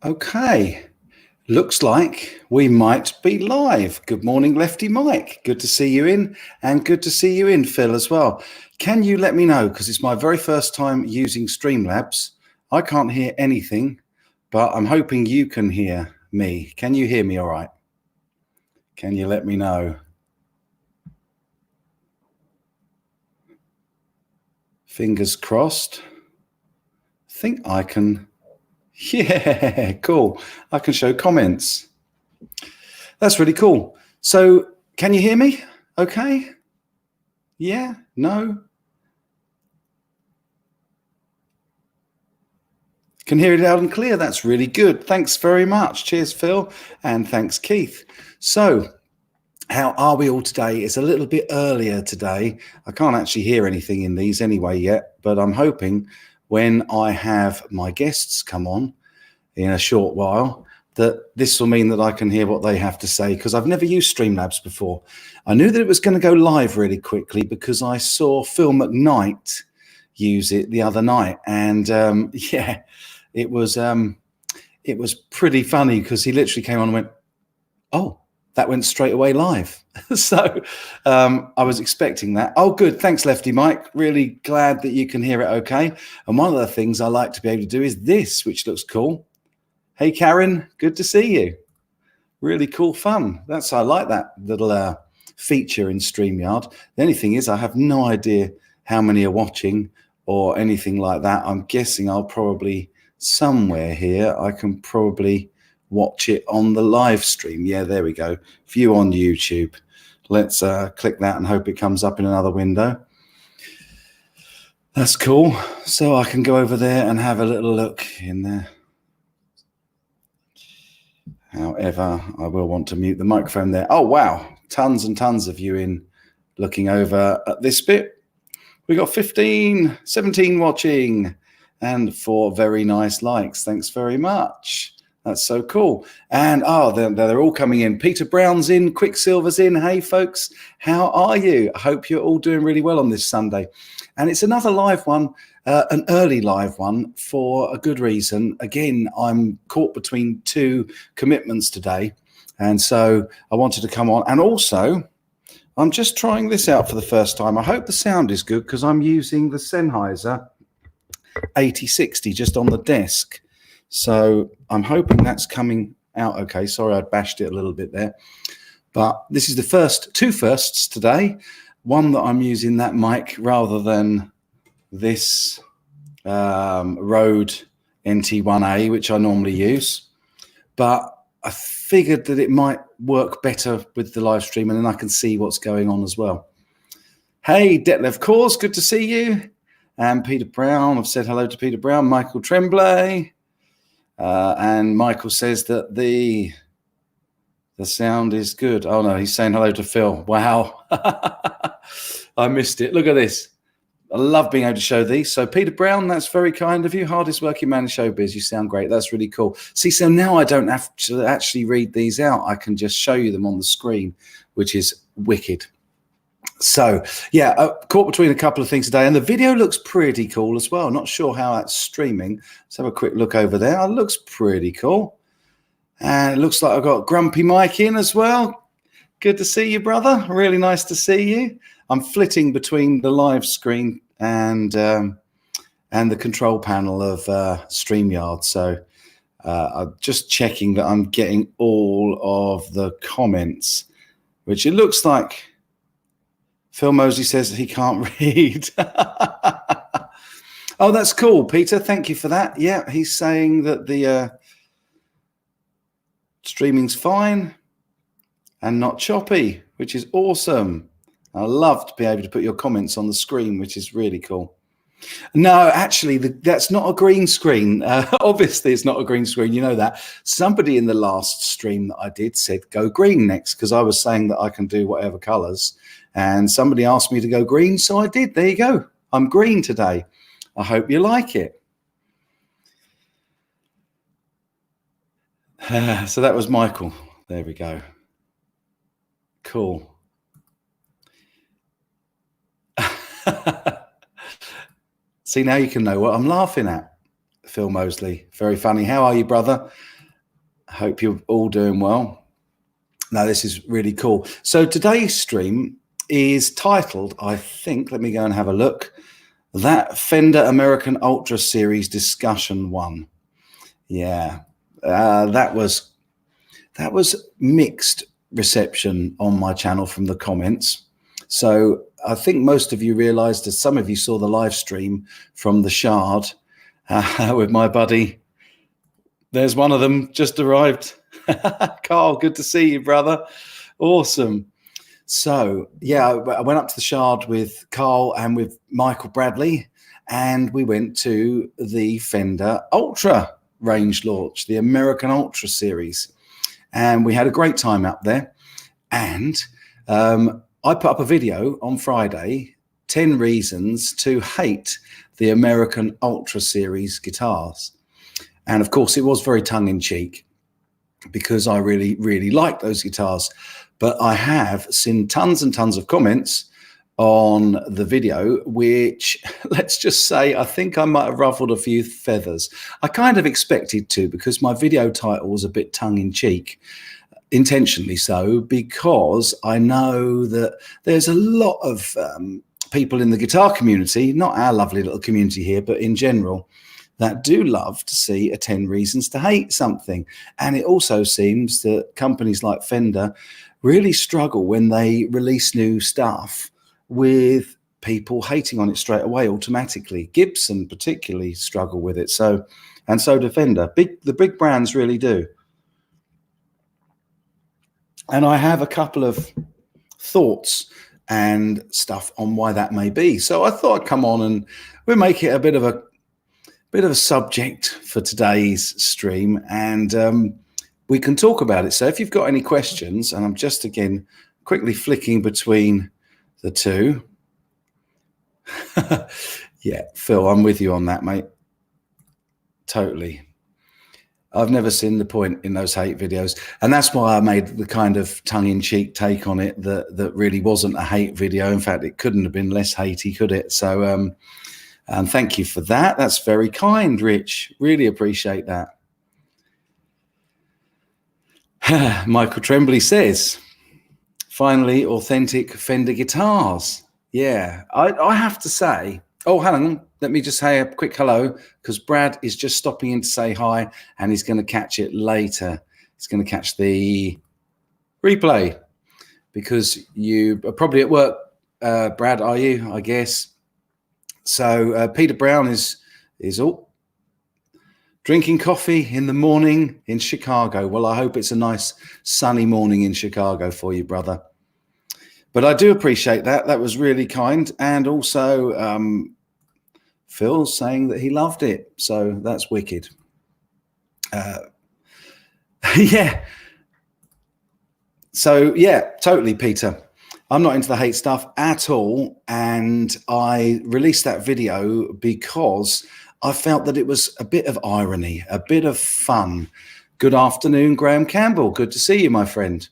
Okay, looks like we might be live. Good morning, Lefty Mike. Good to see you in, and good to see you in, Phil, as well. Can you let me know, because it's my very first time using Streamlabs. I can't hear anything, but I'm hoping you can hear me. Can you hear me all right? Can you let me know? Fingers crossed. I think I can. Yeah, cool. I can show comments. That's really cool. So can you hear me? Okay. Yeah, no. Can hear it loud and clear. That's really good. Thanks very much. Cheers, Phil. And thanks, Keith. So how are we all today? It's a little bit earlier today. I can't actually hear anything in these anyway yet, but I'm hoping when I have my guests come on in a short while, that this will mean that I can hear what they have to say, because I've never used Streamlabs before. I knew that it was going to go live really quickly because I saw Phil McKnight use it the other night. And yeah, it was pretty funny because he literally came on and went, oh, that went straight away live. So I was expecting that. Oh, good. Thanks, Lefty Mike. Really glad that you can hear it okay. And one of the things I like to be able to do is this, which looks cool. Hey, Karen, good to see you. Really cool fun. I like that little feature in StreamYard. The only thing is I have no idea how many are watching or anything like that. I'm guessing I'll probably somewhere here, I can probably watch it on the live stream. Yeah, there we go. View on YouTube. Let's click that and hope it comes up in another window. That's cool. So I can go over there and have a little look in there. However, I will want to mute the microphone there. Oh, wow. Tons and tons of you in looking over at this bit. We got 17 watching and 4 very nice likes. Thanks very much. That's so cool. And they're all coming in. Peter Brown's in, Quicksilver's in. Hey, folks, how are you? I hope you're all doing really well on this Sunday. And it's another live one, an early live one for a good reason. Again, I'm caught between 2 commitments today. And so I wanted to come on. And also, I'm just trying this out for the first time. I hope the sound is good because I'm using the Sennheiser 8060 just on the desk. So I'm hoping that's coming out okay. Sorry, I bashed it a little bit there. But this is the 2 firsts today. One that I'm using that mic rather than this Rode NT1A, which I normally use. But I figured that it might work better with the live stream, and then I can see what's going on as well. Hey, Detlev Kors, good to see you. And Peter Brown, I've said hello to Peter Brown. Michael Tremblay. And Michael says that the sound is good. Oh, no, he's saying hello to Phil. Wow. I missed it. Look at this. I love being able to show these. So Peter Brown, that's very kind of you. Hardest working man in showbiz. You sound great. That's really cool. See, so now I don't have to actually read these out. I can just show you them on the screen, which is wicked. So yeah, caught between a couple of things today, and the video looks pretty cool as well. Not sure how that's streaming. Let's have a quick look over there. It looks pretty cool. And it looks like I've got Grumpy Mike in as well. Good to see you, brother. Really nice to see you. I'm flitting between the live screen and the control panel of StreamYard. So I'm just checking that I'm getting all of the comments, which it looks like Phil Mosley says that he can't read. Oh, that's cool, Peter. Thank you for that. Yeah, he's saying that the streaming's fine and not choppy, which is awesome. I love to be able to put your comments on the screen, which is really cool. No, actually, that's not a green screen. Obviously, it's not a green screen. You know that. Somebody in the last stream that I did said, go green next, because I was saying that I can do whatever colors. And somebody asked me to go green, so I did. There you go. I'm green today. I hope you like it. So that was Michael. There we go. Cool. See, now you can know what I'm laughing at. Phil Mosley. Very funny. How are you, brother? I hope you're all doing well. No, this is really cool. So today's stream is titled, I think, let me go and have a look, That Fender American Ultra Series Discussion 1. Yeah, that was mixed reception on my channel from the comments. So I think most of you realized, as some of you saw the live stream from the Shard with my buddy. There's one of them just arrived. Karl, good to see you, brother. Awesome. So yeah, I went up to the Shard with Karl and with Michael Bradley, and we went to the Fender Ultra range launch, the American Ultra Series. And we had a great time up there. And I put up a video on Friday, 10 reasons to hate the American Ultra Series guitars. And of course, it was very tongue-in-cheek because I really, really like those guitars. But I have seen tons and tons of comments on the video, which, let's just say, I think I might have ruffled a few feathers. I kind of expected to, because my video title was a bit tongue-in-cheek, intentionally so, because I know that there's a lot of people in the guitar community, not our lovely little community here, but in general, that do love to see a 10 reasons to hate something. And it also seems that companies like Fender really struggle when they release new stuff with people hating on it straight away automatically. Gibson particularly struggle with it. So, and so do Fender. The big brands really do. And I have a couple of thoughts and stuff on why that may be. So I thought I'd come on and we'll make it a bit of a subject for today's stream, and we can talk about it. So if you've got any questions, and I'm just again quickly flicking between the two. Yeah, Phil, I'm with you on that, mate. Totally. I've never seen the point in those hate videos, and that's why I made the kind of tongue-in-cheek take on it that really wasn't a hate video. In fact, it couldn't have been less hatey, could it? So and thank you for that. That's very kind, Rich. Really appreciate that. Michael Tremblay says, finally, authentic Fender guitars. Yeah, I have to say, oh, hang on. Let me just say a quick hello, because Brad is just stopping in to say hi, and he's going to catch it later. He's going to catch the replay, because you are probably at work, Brad, are you, I guess? So Peter Brown is all drinking coffee in the morning in Chicago. Well, I hope it's a nice sunny morning in Chicago for you, brother. But I do appreciate that. That was really kind. And also Phil saying that he loved it. So that's wicked. Yeah. So, yeah, totally, Peter. I'm not into the hate stuff at all, and I released that video because I felt that it was a bit of irony, a bit of fun. Good afternoon, Graham Campbell. Good to see you, my friend.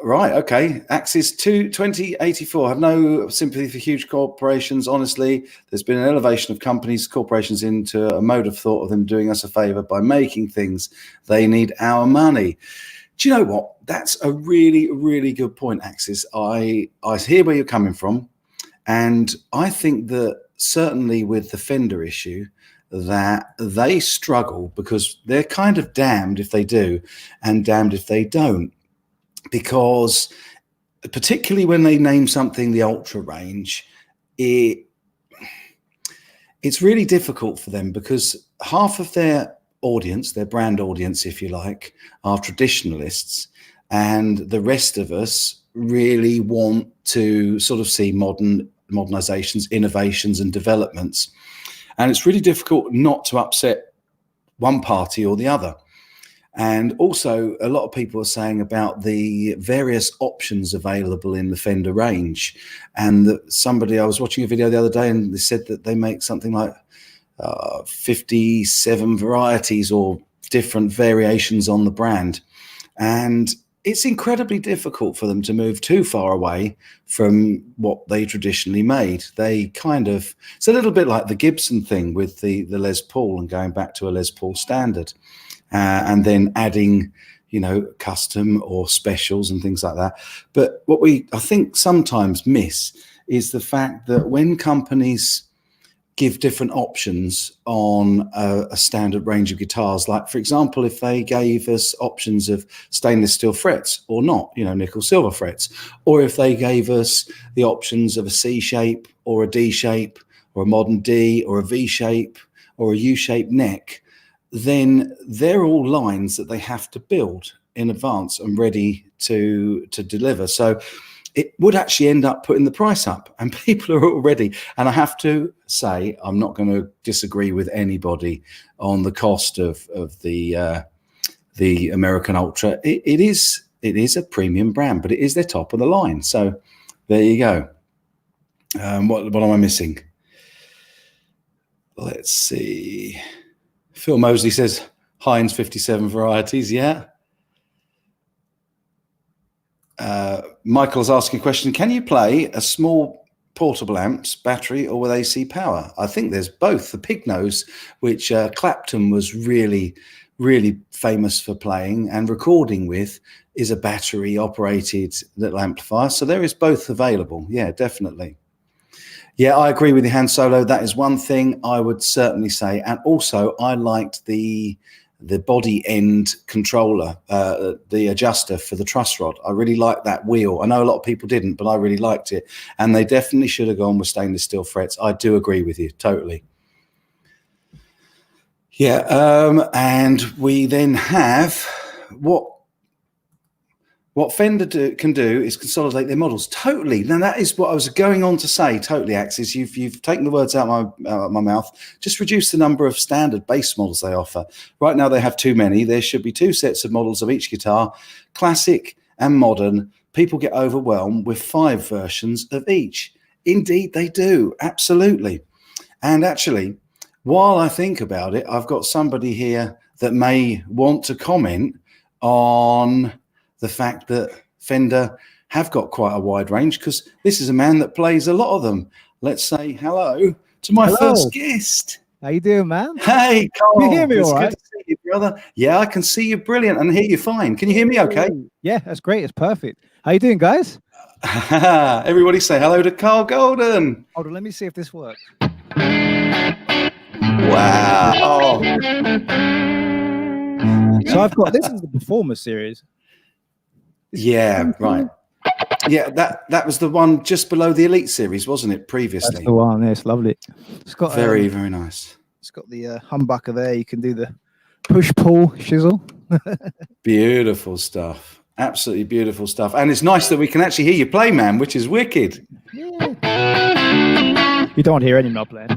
Right, okay. Axis 2084. Have no sympathy for huge corporations. Honestly, there's been an elevation of companies, corporations into a mode of thought of them doing us a favor by making things. They need our money. Do you know what? That's a really, really good point, Axis. I hear where you're coming from. And I think that certainly with the Fender issue, that they struggle because they're kind of damned if they do and damned if they don't. Because particularly when they name something the Ultra range, it's really difficult for them, because half of their audience, their brand audience, if you like, are traditionalists, and the rest of us really want to sort of see modernizations, innovations and developments. And it's really difficult not to upset one party or the other. And also, a lot of people are saying about the various options available in the Fender range. And I was watching a video the other day, and they said that they make something like 57 varieties or different variations on the brand. And it's incredibly difficult for them to move too far away from what they traditionally made. They kind of, it's a little bit like the Gibson thing with the Les Paul and going back to a Les Paul standard, and then adding, you know, custom or specials and things like that. But what I think sometimes miss is the fact that when companies give different options on a standard range of guitars, like for example, if they gave us options of stainless steel frets or not, you know, nickel silver frets, or if they gave us the options of a C shape or a D shape or a modern D or a V shape or a U-shaped neck, then they're all lines that they have to build in advance and ready to deliver. So it would actually end up putting the price up, and people are already, and I have to say, I'm not going to disagree with anybody on the cost of the American Ultra. It is a premium brand, but it is their top of the line. So there you go. What am I missing? Let's see. Phil Mosley says Heinz 57 varieties. Yeah. Michael's asking a question. Can you play a small portable amps, battery, or with AC power? I think there's both. The Pig Nose, which Clapton was really, really famous for playing and recording with, is a battery operated little amplifier. So there is both available. Yeah, definitely. Yeah, I agree with you, Han Solo. That is one thing I would certainly say. And also I liked the body end controller, the adjuster for the truss rod. I really liked that wheel. I know a lot of people didn't, but I really liked it. And they definitely should have gone with stainless steel frets. I do agree with you, totally. Yeah, and we then have what Fender can do is consolidate their models. Totally. Now, that is what I was going on to say. Totally, Axis. You've taken the words out of my mouth. Just reduce the number of standard bass models they offer. Right now, they have too many. There should be 2 sets of models of each guitar, classic and modern. People get overwhelmed with 5 versions of each. Indeed, they do. Absolutely. And actually, while I think about it, I've got somebody here that may want to comment on the fact that Fender have got quite a wide range, because this is a man that plays a lot of them. Let's say hello to my first guest. How you doing, man? Hey, Karl. Can you hear me all right? Good to see you, brother. Yeah, I can see you brilliant and hear you fine. Can you hear me okay? Yeah, that's great. It's perfect. How you doing, guys? Everybody say hello to Karl Golden. Hold on, let me see if this works. Wow. Oh. So I've got, this is the Performer series. Yeah, right. Yeah, that was the one just below the Elite series, wasn't it, previously? That's the one. Yeah, it's lovely. It's got very nice. It's got the humbucker there. You can do the push pull shizzle. Beautiful stuff. Absolutely beautiful stuff. And it's nice that we can actually hear you play, man, which is wicked. Yeah. You don't hear any more playing.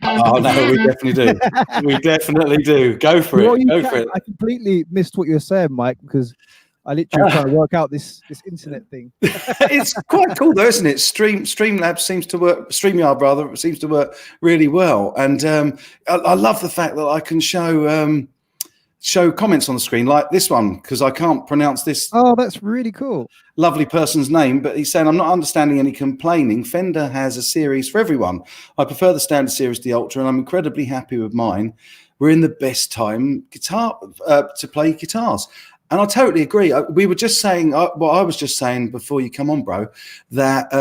Oh no, we definitely do. We definitely do. Go for it. Go for it. I completely missed what you were saying, Mike, because I literally trying to work out this internet thing. It's quite cool though, isn't it? Streamlabs seems to work, StreamYard rather, seems to work really well. And I love the fact that I can show comments on the screen like this one, because I can't pronounce this. Oh, that's really cool. Lovely person's name, but he's saying, I'm not understanding any complaining. Fender has a series for everyone. I prefer the standard series to the Ultra, and I'm incredibly happy with mine. We're in the best time to play guitars. And I totally agree. We were just saying, what I was just saying before you come on, bro, that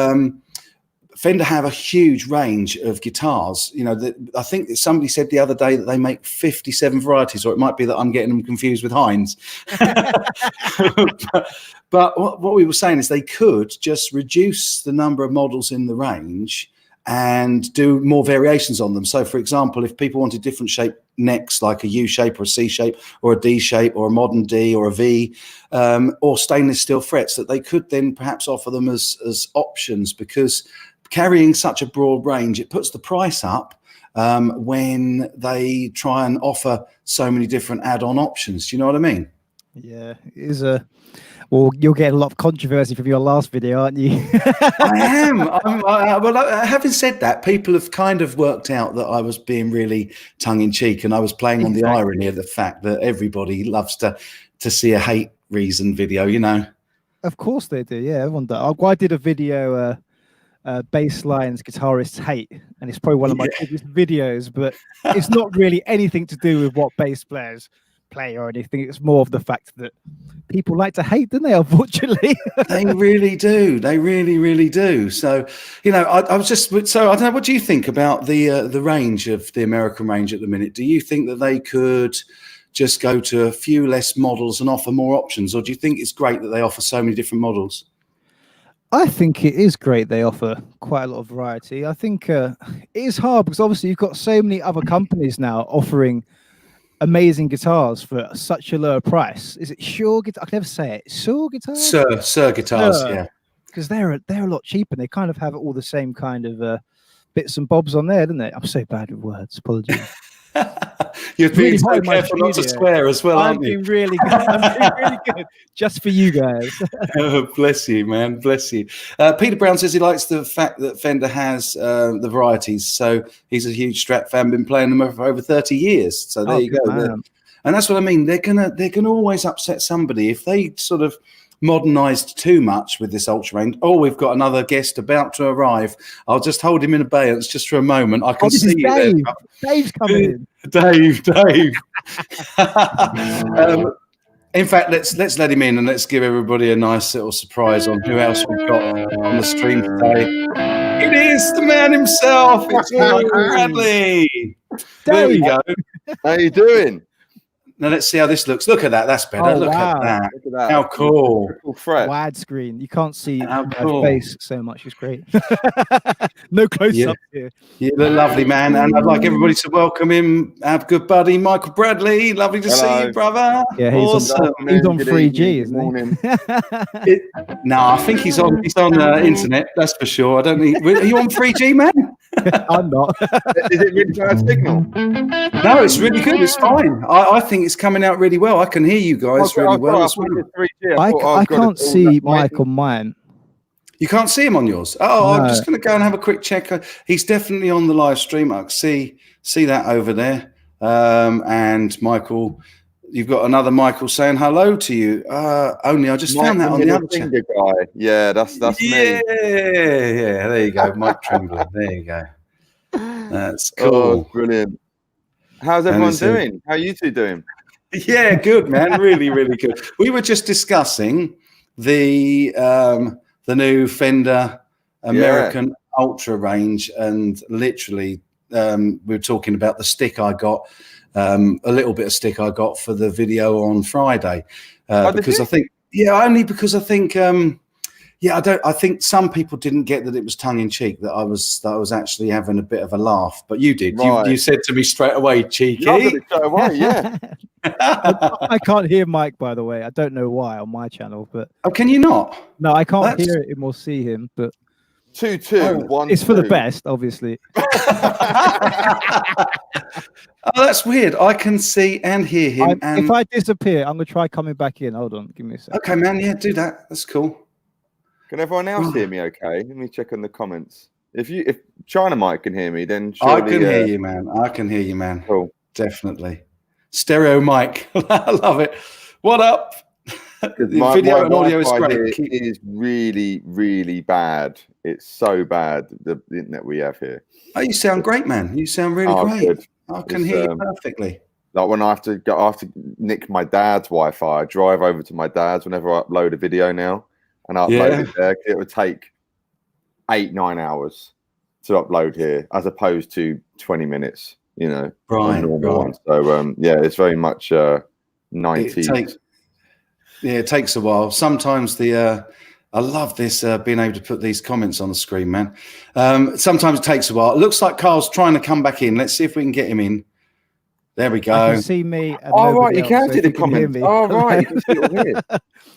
Fender have a huge range of guitars. You know, I think that somebody said the other day that they make 57 varieties, or it might be that I'm getting them confused with Heinz. but what we were saying is they could just reduce the number of models in the range and do more variations on them. So, for example, if people wanted different shaped necks, like a U shape or a C shape or a D shape or a modern D or a V, or stainless steel frets, that they could then perhaps offer them as options, because carrying such a broad range, it puts the price up when they try and offer so many different add-on options. Do you know what I mean? Yeah, it is a... Well, you'll get a lot of controversy from your last video, aren't you? I am. Well, having said that, people have kind of worked out that I was being really tongue-in-cheek, and I was playing on the irony of the fact that everybody loves to see a hate reason video, you know. Of course they do. Yeah, everyone does. I did a video, bass lines guitarists hate, and it's probably one of my biggest videos, but it's not really anything to do with what bass players play or anything. It's more of the fact that people like to hate, don't they? Unfortunately, they really do. They really do. So, you know, I was just so I don't know. What do you think about the range of the American range at the minute? Do you think that they could just go to a few less models and offer more options, or do you think it's great that they offer so many different models? I think it is great they offer quite a lot of variety. I think it is hard because obviously you've got so many other companies now offering amazing guitars for such a lower price. Is it Shure guitar? I can never say it. Shure guitars? Sir guitars, yeah. Because they're a lot cheaper. They kind of have all the same kind of bits and bobs on there, don't they? I'm so bad with words. Apologies. You're being really so careful not to swear as well, aren't you? I'm doing really good. I'm doing really good. Just for you guys. Oh, bless you, man. Bless you. Peter Brown says he likes the fact that Fender has the varieties. So he's a huge Strat fan, been playing them for over 30 years. So there you go. And that's what I mean. They're gonna always upset somebody if they sort of modernized too much with this Ultra range. Oh, we've got another guest about to arrive. I'll just hold him in abeyance just for a moment. I can see you there. Dave's coming in. Dave. In fact, let's let him in and let's give everybody a nice little surprise on who else we've got on the stream today. It is the man himself. It's Michael Bradley. There we go. How you doing? Now let's see how this looks. Look at that. That's better. Look at that. How cool. Widescreen. You can't see my face so much. It's great. No close-up here. You look lovely, man. And I'd like everybody to welcome him, our good buddy, Michael Bradley. Lovely to see you, brother. Yeah, he's awesome. He's on 3G, isn't he? No, I think he's on internet. That's for sure. I don't think. Are you on 3G, man? I'm not. Is it really bad signal? No, it's really good. It's fine. I think it's coming out really well. I can hear you guys really well as well. I can't see Mike on mine. You can't see him on yours? Oh, no. I'm just going to go and have a quick check. He's definitely on the live stream. I can see that over there. And Michael, you've got another Michael saying hello to you. Only I just found that on the other chat. Guy. Yeah, that's me. Yeah, there you go. Mike Tremblay. There you go. That's cool. Oh, brilliant. How's everyone doing? How are you two doing? Yeah, good, man. Really, really good. We were just discussing the new Fender American Ultra range, and literally we were talking about the stick I got, a little bit of stick I got for the video on Friday, because I think, only because I think, I think some people didn't get that it was tongue in cheek, that I was actually having a bit of a laugh, but you did. Right. You said to me straight away, cheeky. Straight away, yeah. I can't hear Mike, by the way. I don't know why on my channel, but can you not? No, I can't hear him or see him. But 2 2 1. It's for the best, obviously. Oh, that's weird. I can see and hear him. If I disappear, I'm gonna try coming back in. Hold on, give me a second. Okay, man. Yeah, do that. That's cool. Can everyone else hear me? Okay, let me check in the comments. If China Mike can hear me, then surely, I can hear you, man. I can hear you, man. Cool, definitely. Stereo mic. I love it. What up? The video and audio is great. It is really, really bad. It's so bad, the internet we have here. Oh, you sound great, man. You sound really great. Good. I can hear you perfectly. Like when I have to nick my dad's Wi-Fi, I drive over to my dad's whenever I upload a video now, and I upload it there. It would take 8-9 hours to upload here, as opposed to 20 minutes. You know, right. One. So it's very much 90s. It takes a while. Sometimes I love this being able to put these comments on the screen, man. Sometimes it takes a while. It looks like Karl's trying to come back in. Let's see if we can get him in. There we go. I can see me. Right, you can see the comments. Oh, right, you can see it here.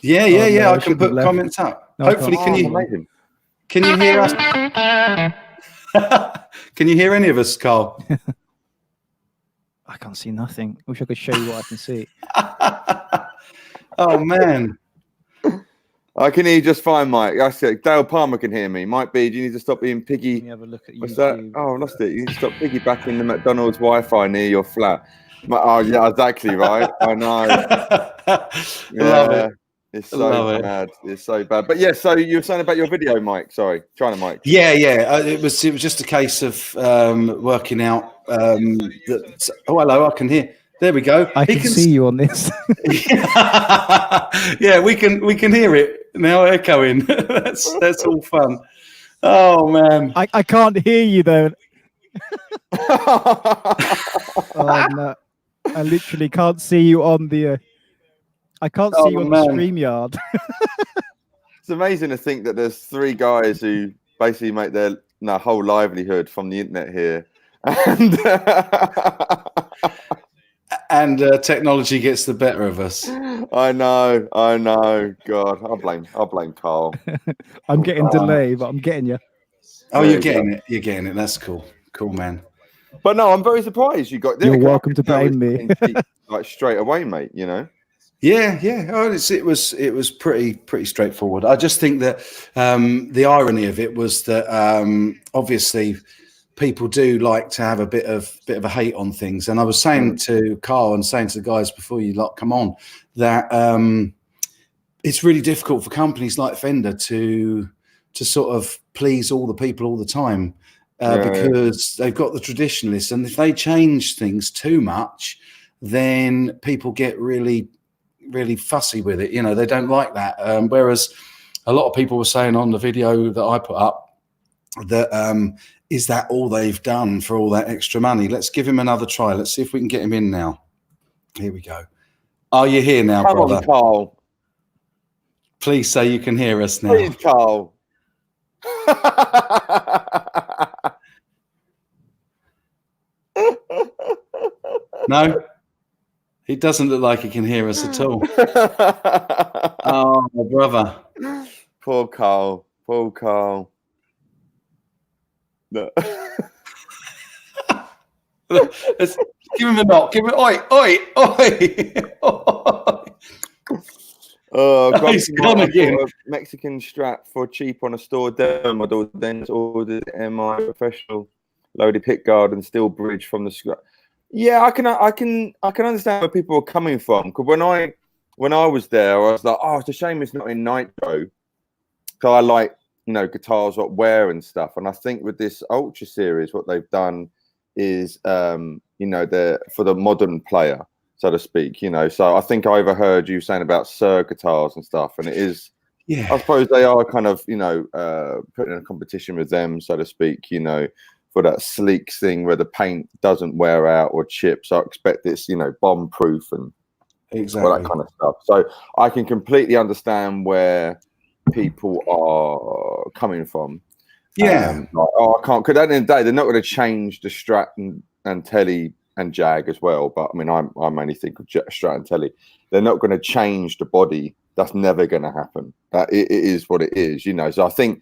Yeah. No, I can put comments up. No, hopefully, can you hear us? Can you hear any of us, Karl? I can't see nothing. I wish I could show you what I can see. Oh, man. I can hear you just fine, Mike. I see. Dale Palmer can hear me. Might be. Do you need to stop being piggy? Let me have a look at What's that? Oh, I lost it. You need to stop piggybacking the McDonald's Wi-Fi near your flat. Oh, yeah, exactly, right. I know. Love it. It's so bad. It's so bad. But yeah, so you were saying about your video mic. Sorry, China mic. Yeah. It was just a case of working out. That, oh, hello. I can hear. There we go. I can see you on this. Yeah, we can hear it now echoing. That's all fun. Oh man. I can't hear you though. Oh no. I literally can't see you on the. I can't see you on the StreamYard. It's amazing to think that there's 3 guys who basically make their whole livelihood from the internet here, and technology gets the better of us. I know. God, I'll blame Karl. I'm getting delay, but I'm getting you. Oh, you're getting it. You're getting it. That's cool. Cool, man. But no, I'm very surprised you got there. You're welcome to blame me. Like straight away, mate. You know. Yeah. Oh, it was pretty straightforward. I just think that the irony of it was that obviously people do like to have a bit of a hate on things. And I was saying to Karl and saying to the guys before you lot come on that it's really difficult for companies like Fender to sort of please all the people all the time. Because they've got the traditionalists, and if they change things too much, then people get really, really fussy with it. You know, they don't like that. Whereas a lot of people were saying on the video that I put up that is that all they've done for all that extra money? Let's give him another try. Let's see if we can get him in now. Here we go. Are you here now, Come brother? on, Karl. Please say you can hear us now. Please, Karl. No, he doesn't look like he can hear us at all. Oh, my brother. Poor Karl. No. Let's give him a knock. Give him oi. Oh, he's gone again. A Mexican Strat for cheap on a store demo model. Then ordered MI professional loaded pick guard and steel bridge from the scrap. Yeah, I can understand where people are coming from. Because when I was there, I was like, oh, it's a shame it's not in nitro. So I like, guitars what wear and stuff. And I think with this Ultra Series, what they've done is, they're for the modern player, so to speak. So I think I overheard you saying about Sir guitars and stuff, and it is. Yeah, I suppose they are kind of, putting in a competition with them, so to speak. For that sleek thing where the paint doesn't wear out or chip. So I expect it's, bomb proof and all that kind of stuff. So I can completely understand where people are coming from. Yeah. I can't, because at the end of the day, they're not going to change the Strat and Telly and Jag as well. But I mean, I mainly think of Strat and Telly. They're not going to change the body. That's never going to happen. That it is what it is, So I think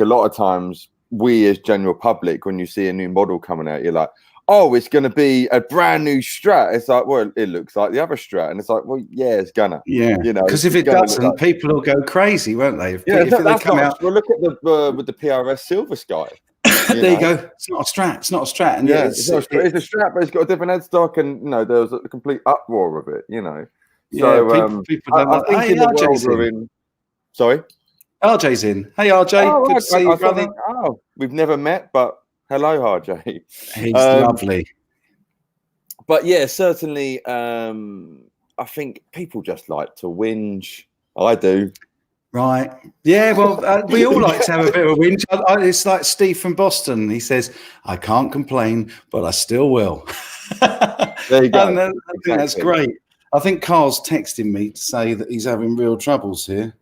a lot of times, we as general public, when you see a new model coming out, you're like, oh, it's going to be a brand new Strat. It's like, well, it looks like the other Strat. And it's like, well, yeah, it's gonna. Yeah. Because if it doesn't, people will go crazy, won't they? If they come out. Well, look at with the PRS Silver Sky. There you go. It's not a Strat. It's not a Strat. And yeah, it's a Strat, but it's got a different headstock, and there was a complete uproar of it. Yeah, so people don't like. I think in the world we're in. Sorry. RJ's in. Hey, RJ. Good to see you, brother. We've never met, but hello, RJ. He's lovely. But yeah, certainly, I think people just like to whinge. I do. Right. Yeah, well, we all like to have a bit of a whinge. It's like Steve from Boston. He says, I can't complain, but I still will. There you go. And I think that's great. I think Karl's texting me to say that he's having real troubles here.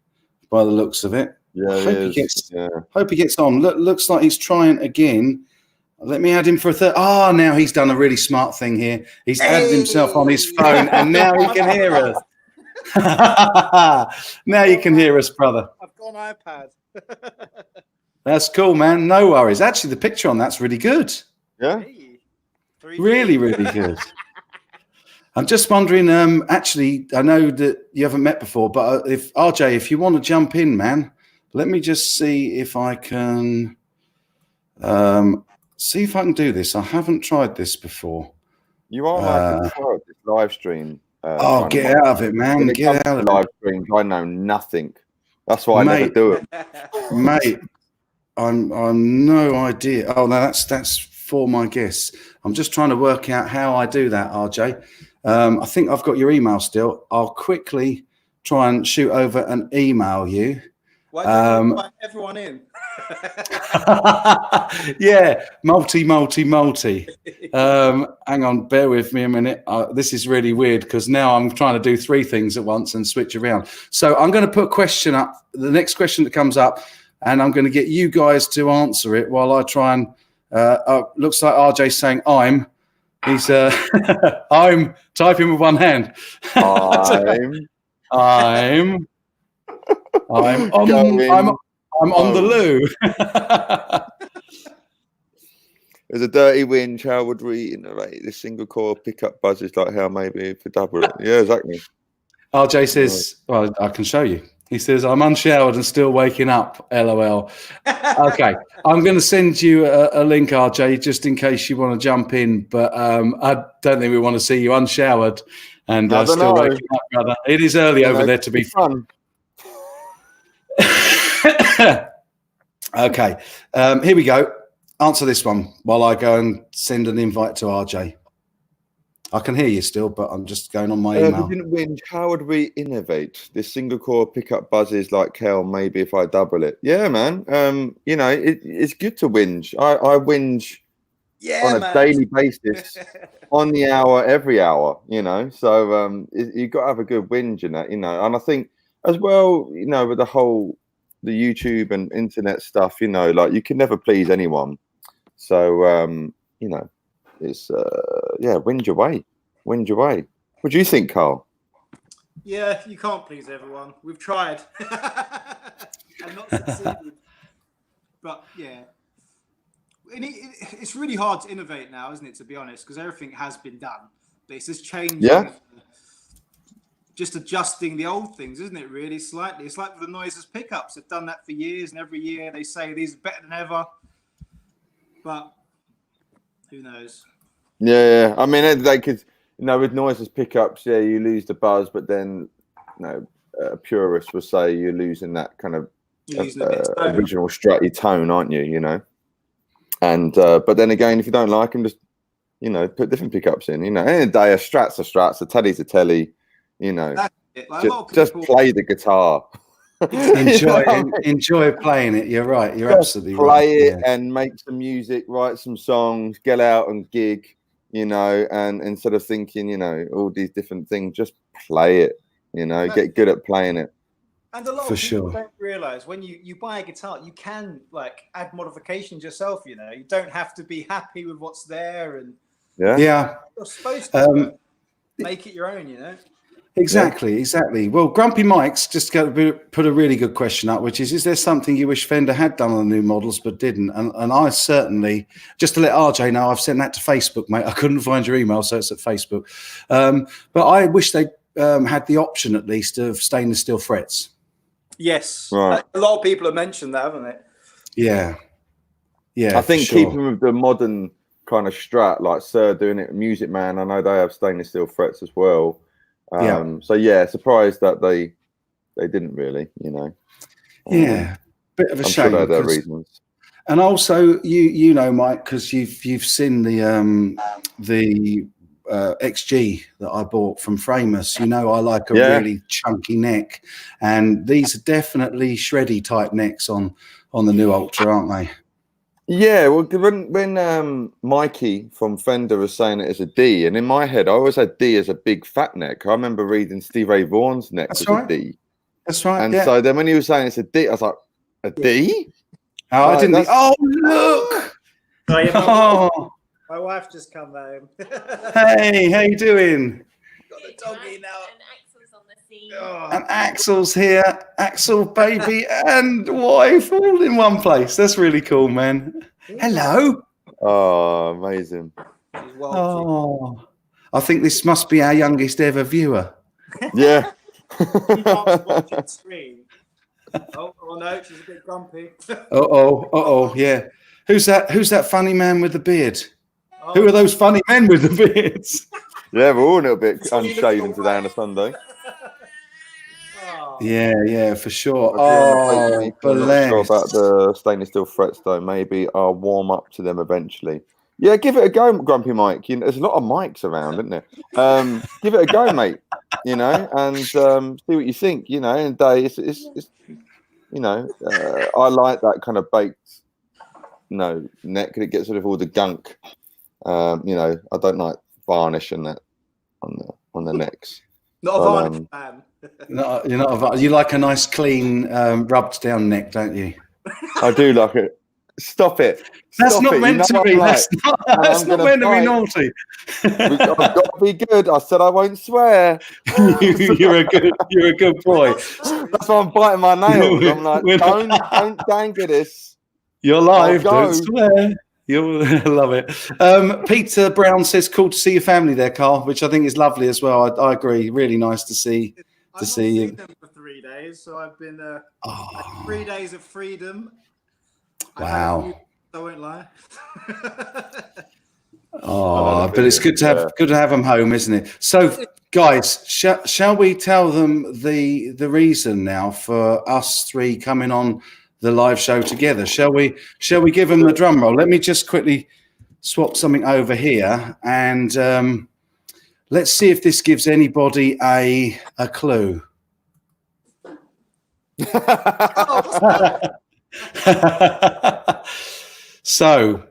By the looks of it, hope he gets on. Looks like he's trying again. Let me add him for a third. Now he's done a really smart thing here. He's added himself on his phone, and now he can hear us. Now you can hear us, brother. I've got an iPad. That's cool, man. No worries. Actually, the picture on that's really good. Yeah, really, really good. I'm just wondering, actually, I know that you haven't met before, but if RJ, if you want to jump in, man, let me just see if I can do this. I haven't tried this before. You are this live stream. Oh, get out of it, man! When it comes Get out to of live it, streams, I know nothing. That's why I never mate. do it. Mate, I'm no idea. Oh no, that's for my guests. I'm just trying to work out how I do that, RJ. I think I've got your email still. I'll quickly try and shoot over and email you. Why don't you invite everyone in? Yeah, multi. Hang on, bear with me a minute. This is really weird because now I'm trying to do 3 things at once and switch around. So I'm going to put a question up, the next question that comes up, and I'm going to get you guys to answer it while I try and. Looks like RJ's saying He's I'm typing with one hand. I'm on the loo. There's a dirty winch. How would we innovate this single core pickup buzzes like how maybe for double it? Yeah, exactly. RJ says, well, I can show you. He says, I'm unshowered and still waking up. LOL. Okay. I'm going to send you a link, RJ, just in case you want to jump in. But I don't think we want to see you unshowered and still waking up, brother. It is early over there to be fun. Okay. Here we go. Answer this one while I go and send an invite to RJ. I can hear you still, but I'm just going on my email. How would we innovate this single core pickup buzzes like hell? Maybe if I double it. Yeah, man. You know, it's good to whinge. I whinge on a daily basis, on the hour, every hour. You know, so you've got to have a good whinge in that. You know, and I think as well, you know, with the YouTube and internet stuff, you know, like you can never please anyone. So you know. It's whinge away. What do you think, Karl? Yeah, you can't please everyone. We've tried and not succeeded. But yeah, it's really hard to innovate now, isn't it? To be honest, because everything has been done, but it's just changing. Yeah. Just adjusting the old things, isn't it? Really, slightly. It's like the noiseless pickups. They've done that for years, and every year they say these are better than ever. But who knows? Yeah. I mean, they could, you know, with noiseless pickups, yeah, you lose the buzz, but then, you know, purists will say you're losing that kind of original stratty tone, aren't you? You know, and but then again, if you don't like them, just, you know, put different pickups in. You know, at the end of the day, a strat's a strat, a telly's a telly. You know, like just play the guitar. Enjoy playing it. You're right. You're absolutely right. Play it and make some music, write some songs, get out and gig, you know, and instead of thinking, you know, all these different things, just play it, you know, get good at playing it. And a lot of people don't realize when you buy a guitar, you can like add modifications yourself, you know. You don't have to be happy with what's there, and you're supposed to make it your own, you know. Exactly. Well, Grumpy Mike's just put a really good question up, which is there something you wish Fender had done on the new models but didn't? And I certainly, just to let RJ know, I've sent that to Facebook, mate. I couldn't find your email, so it's at Facebook. But I wish they had the option, at least, of stainless steel frets. Yes. Right. A lot of people have mentioned that, haven't they? Yeah. I think keeping with the modern kind of strat, like Sir doing it, Music Man, I know they have stainless steel frets as well. So yeah, surprised that they didn't really, you know. Bit of a I'm shame. Sure there are reasons. And also, you know, Mike, because you've seen the XG that I bought from Framus. You know, I like a really chunky neck, and these are definitely shreddy type necks on the new Ultra, aren't they? Yeah, well, when Mikey from Fender was saying it as a D, and in my head, I always had D as a big fat neck. I remember reading Steve Ray Vaughan's neck as a D. That's right. And so then when he was saying it's a D, I was like, a D? Oh, I didn't. Oh, look! My wife just come home. Hey, how you doing? Got the doggy now. And Axel's here. Axel, baby, and wife all in one place. That's really cool, man. Hello. Oh, amazing. Oh, I think this must be our youngest ever viewer. Yeah. Oh no, she's a bit grumpy. Yeah. Who's that funny man with the beard? Who are those funny men with the beards? Yeah, we're all a little bit unshaven today on a Sunday. Yeah, for sure. I'm not sure bless. about the stainless steel frets though. Maybe I'll warm up to them eventually. Yeah, give it a go, Grumpy Mike. There's a lot of mics around, isn't there? Give it a go, mate. And see what you think. In a day, it's I like that kind of baked, neck, and it gets rid of all the gunk. I don't like varnish and that on the necks. Not a varnish fan. You like a nice, clean, rubbed down neck, don't you? I do like it. Stop it. That's not meant to be. That's not meant to be naughty. I've got to be good. I said I won't swear. You're a good boy. That's why I'm biting my nails. I'm like, don't dangle this. You're live. Don't swear. You'll love it. Peter Brown says, "Cool to see your family there, Karl," which I think is lovely as well. I agree. Really nice to see. I've not seen them for 3 days, so I've been 3 days of freedom. Wow. I won't lie. But it's good to have them home, isn't it? So, guys, shall we tell them the reason now for us three coming on the live show together? Shall we give them the drum roll? Let me just quickly swap something over here, and let's see if this gives anybody a clue. So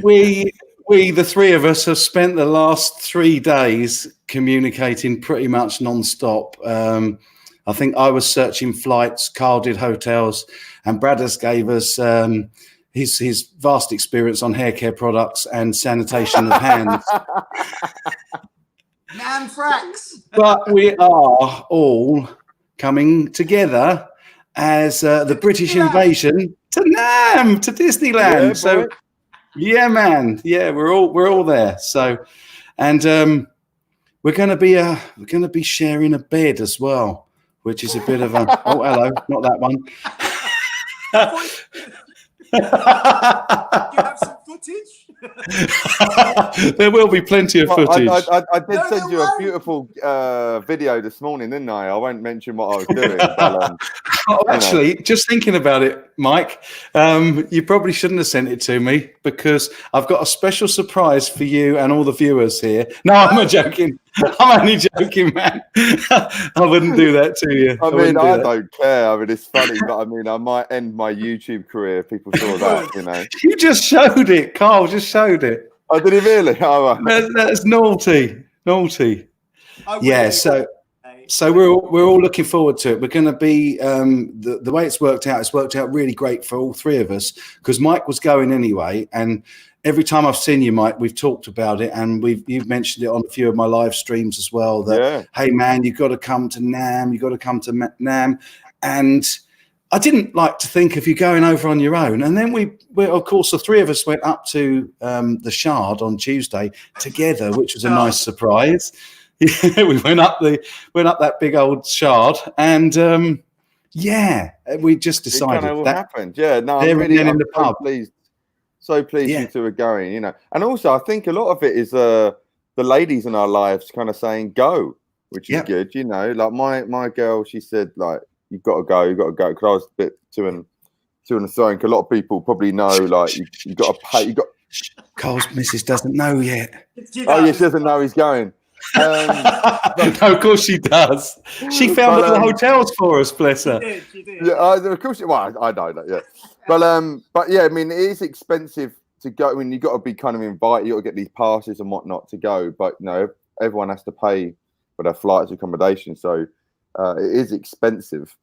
we the three of us have spent the last 3 days communicating pretty much non-stop. I think I was searching flights, Karl did hotels, and Bradders gave us his vast experience on hair care products and sanitation of hands. NAMM fracks. But we are all coming together as the British invasion to NAMM, to Disneyland. Yeah, so yeah, man. Yeah, we're all there. So, and we're going to be sharing a bed as well, which is a bit of a oh, hello, not that one. Do you have some footage? There will be plenty of footage. I did send you a beautiful video this morning, didn't I? I won't mention what I was doing. But, actually, just thinking about it, Mike, you probably shouldn't have sent it to me because I've got a special surprise for you and all the viewers here. No, I'm joking. I'm only joking, man. I wouldn't do that to you. I don't care. I mean, it's funny, but I mean, I might end my YouTube career if people saw that, You just showed it. Karl just showed it. Oh, did he really? Oh, that's naughty. Yeah, so we're all looking forward to it. We're going to be the way it's worked out really great for all three of us because Mike was going anyway, and every time I've seen you, Mike, we've talked about it, and you've mentioned it on a few of my live streams as well. That hey, man, you've got to come to NAMM. You've got to come to NAMM, and I didn't like to think of you going over on your own. And then we of course, the three of us went up to the Shard on Tuesday together, which was a nice surprise. We went up that big old Shard, and we just decided that happened. Yeah, no, I'm really in the pub. So pleased you two are going, And also, I think a lot of it is the ladies in our lives kind of saying go, which is good, Like my girl, she said, like, you've got to go, because I was a bit to and throwing. A lot of people probably know, like, you got to pay. Karl's missus doesn't know yet. Oh, yeah, she doesn't know he's going. No, of course she does. She found all the hotels for us, bless her. She did. Yeah, of course. Well, I know that. Yeah, but yeah, I mean, it is expensive to go. I mean, you got to be kind of invited. You got to get these passes and whatnot to go. But everyone has to pay for their flights, accommodation. So it is expensive.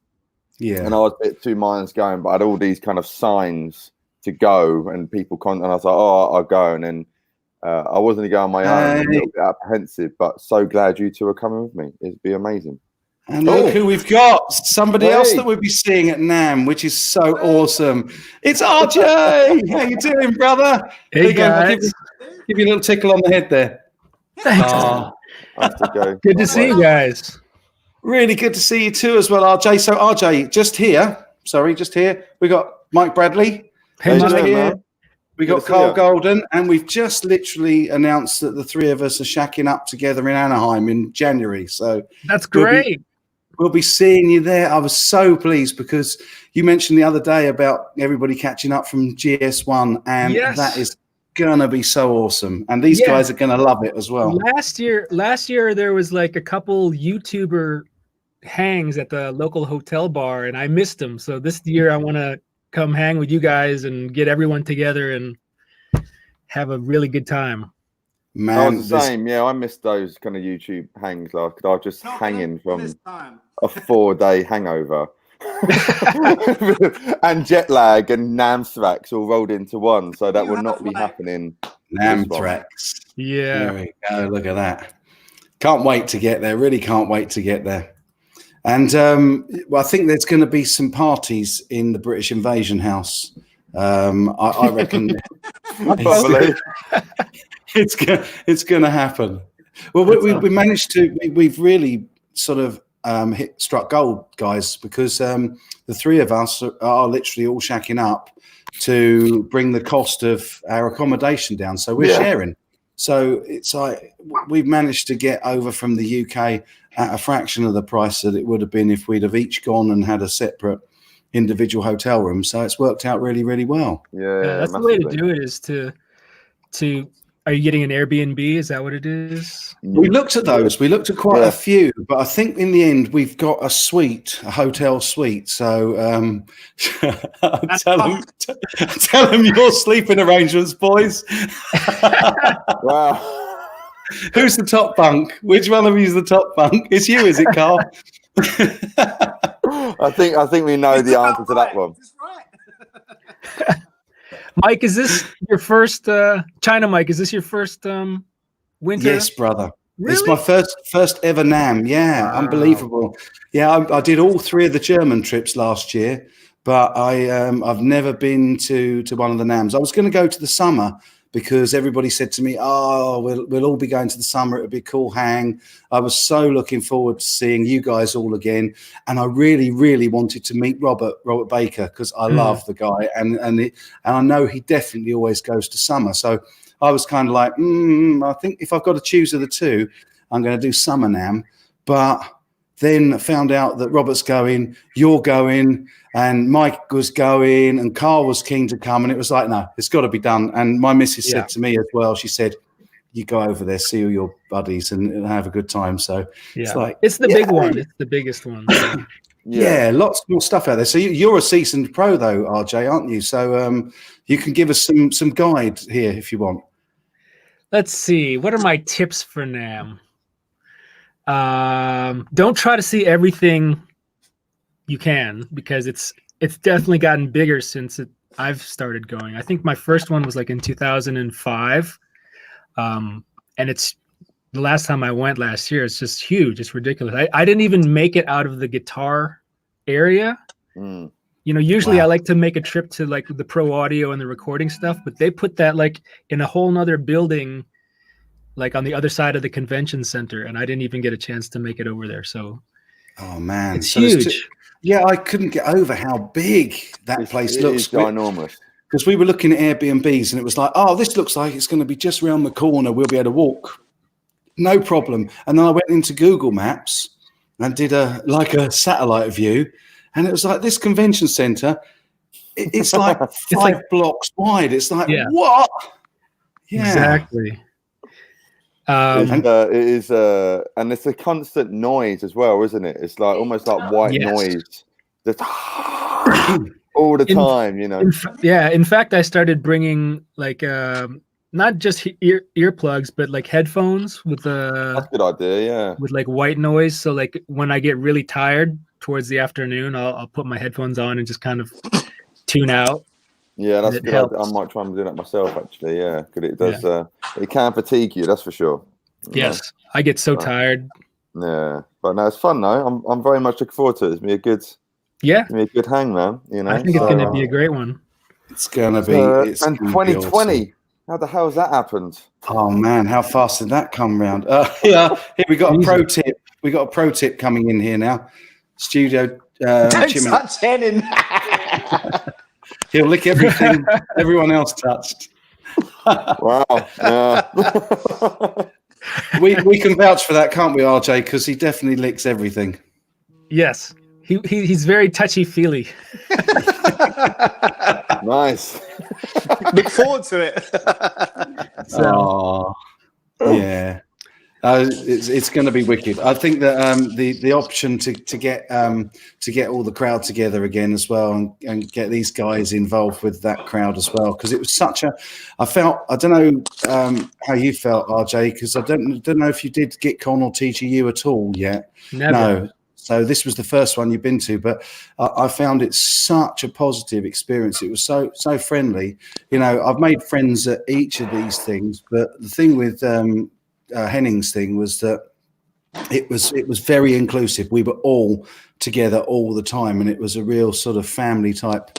Yeah, and I was a bit 2 miles going, but I had all these kind of signs to go, and people and I was like, oh, I'll go, and then. I wasn't going to go on my own. I'm a little bit apprehensive, but so glad you two are coming with me. It'd be amazing. And look who we've got. Somebody else that we'll be seeing at NAMM, which is so awesome. It's RJ. How you doing, brother? Hey, guys. Give you a little tickle on the head there. Thanks. Good to see you guys. Really good to see you too as well, RJ. So RJ, just here. We got Mike Bradley. Hey, just here. man. We got Karl Golden, and we've just literally announced that the three of us are shacking up together in Anaheim in January. So that's great. We'll be seeing you there. I was so pleased because you mentioned the other day about everybody catching up from GS1, and that is gonna be so awesome. And these guys are gonna love it as well. Last year there was like a couple YouTuber hangs at the local hotel bar, and I missed them. So this year I want to come hang with you guys and get everyone together and have a really good time. Man, I was the same. Yeah, I missed those kind of YouTube hangs. Like I was just hanging from a 4-day hangover and jet lag and NAMM tracks all rolled into one. So that will not be happening. NAMM tracks. Yeah. There we go. Look at that. Can't wait to get there. Really can't wait to get there. And well, I think there's going to be some parties in the British Invasion House. I reckon it's going to happen. Well, we managed to. We've really sort of struck gold, guys, because the three of us are literally all shacking up to bring the cost of our accommodation down. So we're sharing. So it's like we've managed to get over from the UK at a fraction of the price that it would have been if we'd have each gone and had a separate individual hotel room. So it's worked out really, really well. Yeah, that's the way to do it. Is to are you getting an Airbnb? Is that what it is? We looked at those. We looked at quite a few, but I think in the end we've got a suite, a hotel suite. So tell them your sleeping arrangements, boys. Wow. Who's the top bunk? Which one of you is the top bunk? It's you, is it, Karl? I think we know the answer to that one. Mike, is this your first China Mike? Is this your first winter? Yes, brother. Really? It's my first ever NAMM. Yeah, wow. Unbelievable. Yeah, I did all 3 of the German trips last year, but I've never been to one of the NAMMs. I was going to go to the summer because everybody said to me, "Oh, we'll all be going to the summer. It'll be a cool hang." I was so looking forward to seeing you guys all again, and I really, really wanted to meet Robert Baker because I love the guy, and I know he definitely always goes to summer. So I was kind of like, I think if I've got to choose of the two, I'm going to do summer NAMM. But then found out that Robert's going, you're going, and Mike was going, and Karl was keen to come, and it was like, no, it's got to be done. And my missus said to me as well, she said, you go over there, see all your buddies, and have a good time. So it's like, it's the big one. It's the biggest one. Yeah, lots more stuff out there. So you're a seasoned pro, though, RJ, aren't you? So you can give us some guide here if you want. Let's see. What are my tips for NAMM? Don't try to see everything you can, because it's definitely gotten bigger since I've started going. I think my first one was like in 2005, and it's the last time I went last year. It's just huge. It's ridiculous. I didn't even make it out of the guitar area. You know, usually I like to make a trip to like the pro audio and the recording stuff, but they put that like in a whole nother building, like on the other side of the convention center, and I didn't even get a chance to make it over there. So, oh man, it's huge. Yeah, I couldn't get over how big that place looks. It's ginormous. Because we were looking at Airbnbs, and it was like, oh, this looks like it's going to be just around the corner. We'll be able to walk, no problem. And then I went into Google Maps and did a satellite view, and it was like this convention center. It's like 5 blocks wide. It's like what? Yeah, It exactly. is, and it's a constant noise as well, isn't it? It's like almost like white noise, just all the time, you know. In fact, I started bringing like not just earplugs, but like headphones with that's a good idea, yeah. With like white noise. So like when I get really tired towards the afternoon, I'll put my headphones on and just kind of tune out. Yeah, that's good. I might try and do that myself, actually. Yeah, because it does. It can fatigue you, that's for sure. Yes, I get so tired. Yeah, but no, it's fun though. I'm very much looking forward to it. It's gonna be a good hang, man. You know, I think it's gonna be a great one. It's gonna be. And 2020. Awesome. How the hell has that happened? Oh man, how fast did that come round? Here we got a pro tip. We got a pro tip coming in here now. Studio. Don't touch Henning. He'll lick everything everyone else touched. Wow. Yeah. We can vouch for that, can't we, RJ? Because he definitely licks everything. Yes, he's very touchy-feely. Nice. Look forward to it. So, yeah. It's going to be wicked. I think that the option to get all the crowd together again as well and get these guys involved with that crowd as well, because it was such a. I don't know how you felt, RJ, because I don't know if you did GitCon or TGU at all yet. Never. No. So this was the first one you've been to, but I found it such a positive experience. It was so friendly. You know, I've made friends at each of these things, but the thing with Henning's thing was that it was very inclusive. We were all together all the time, and it was a real sort of family type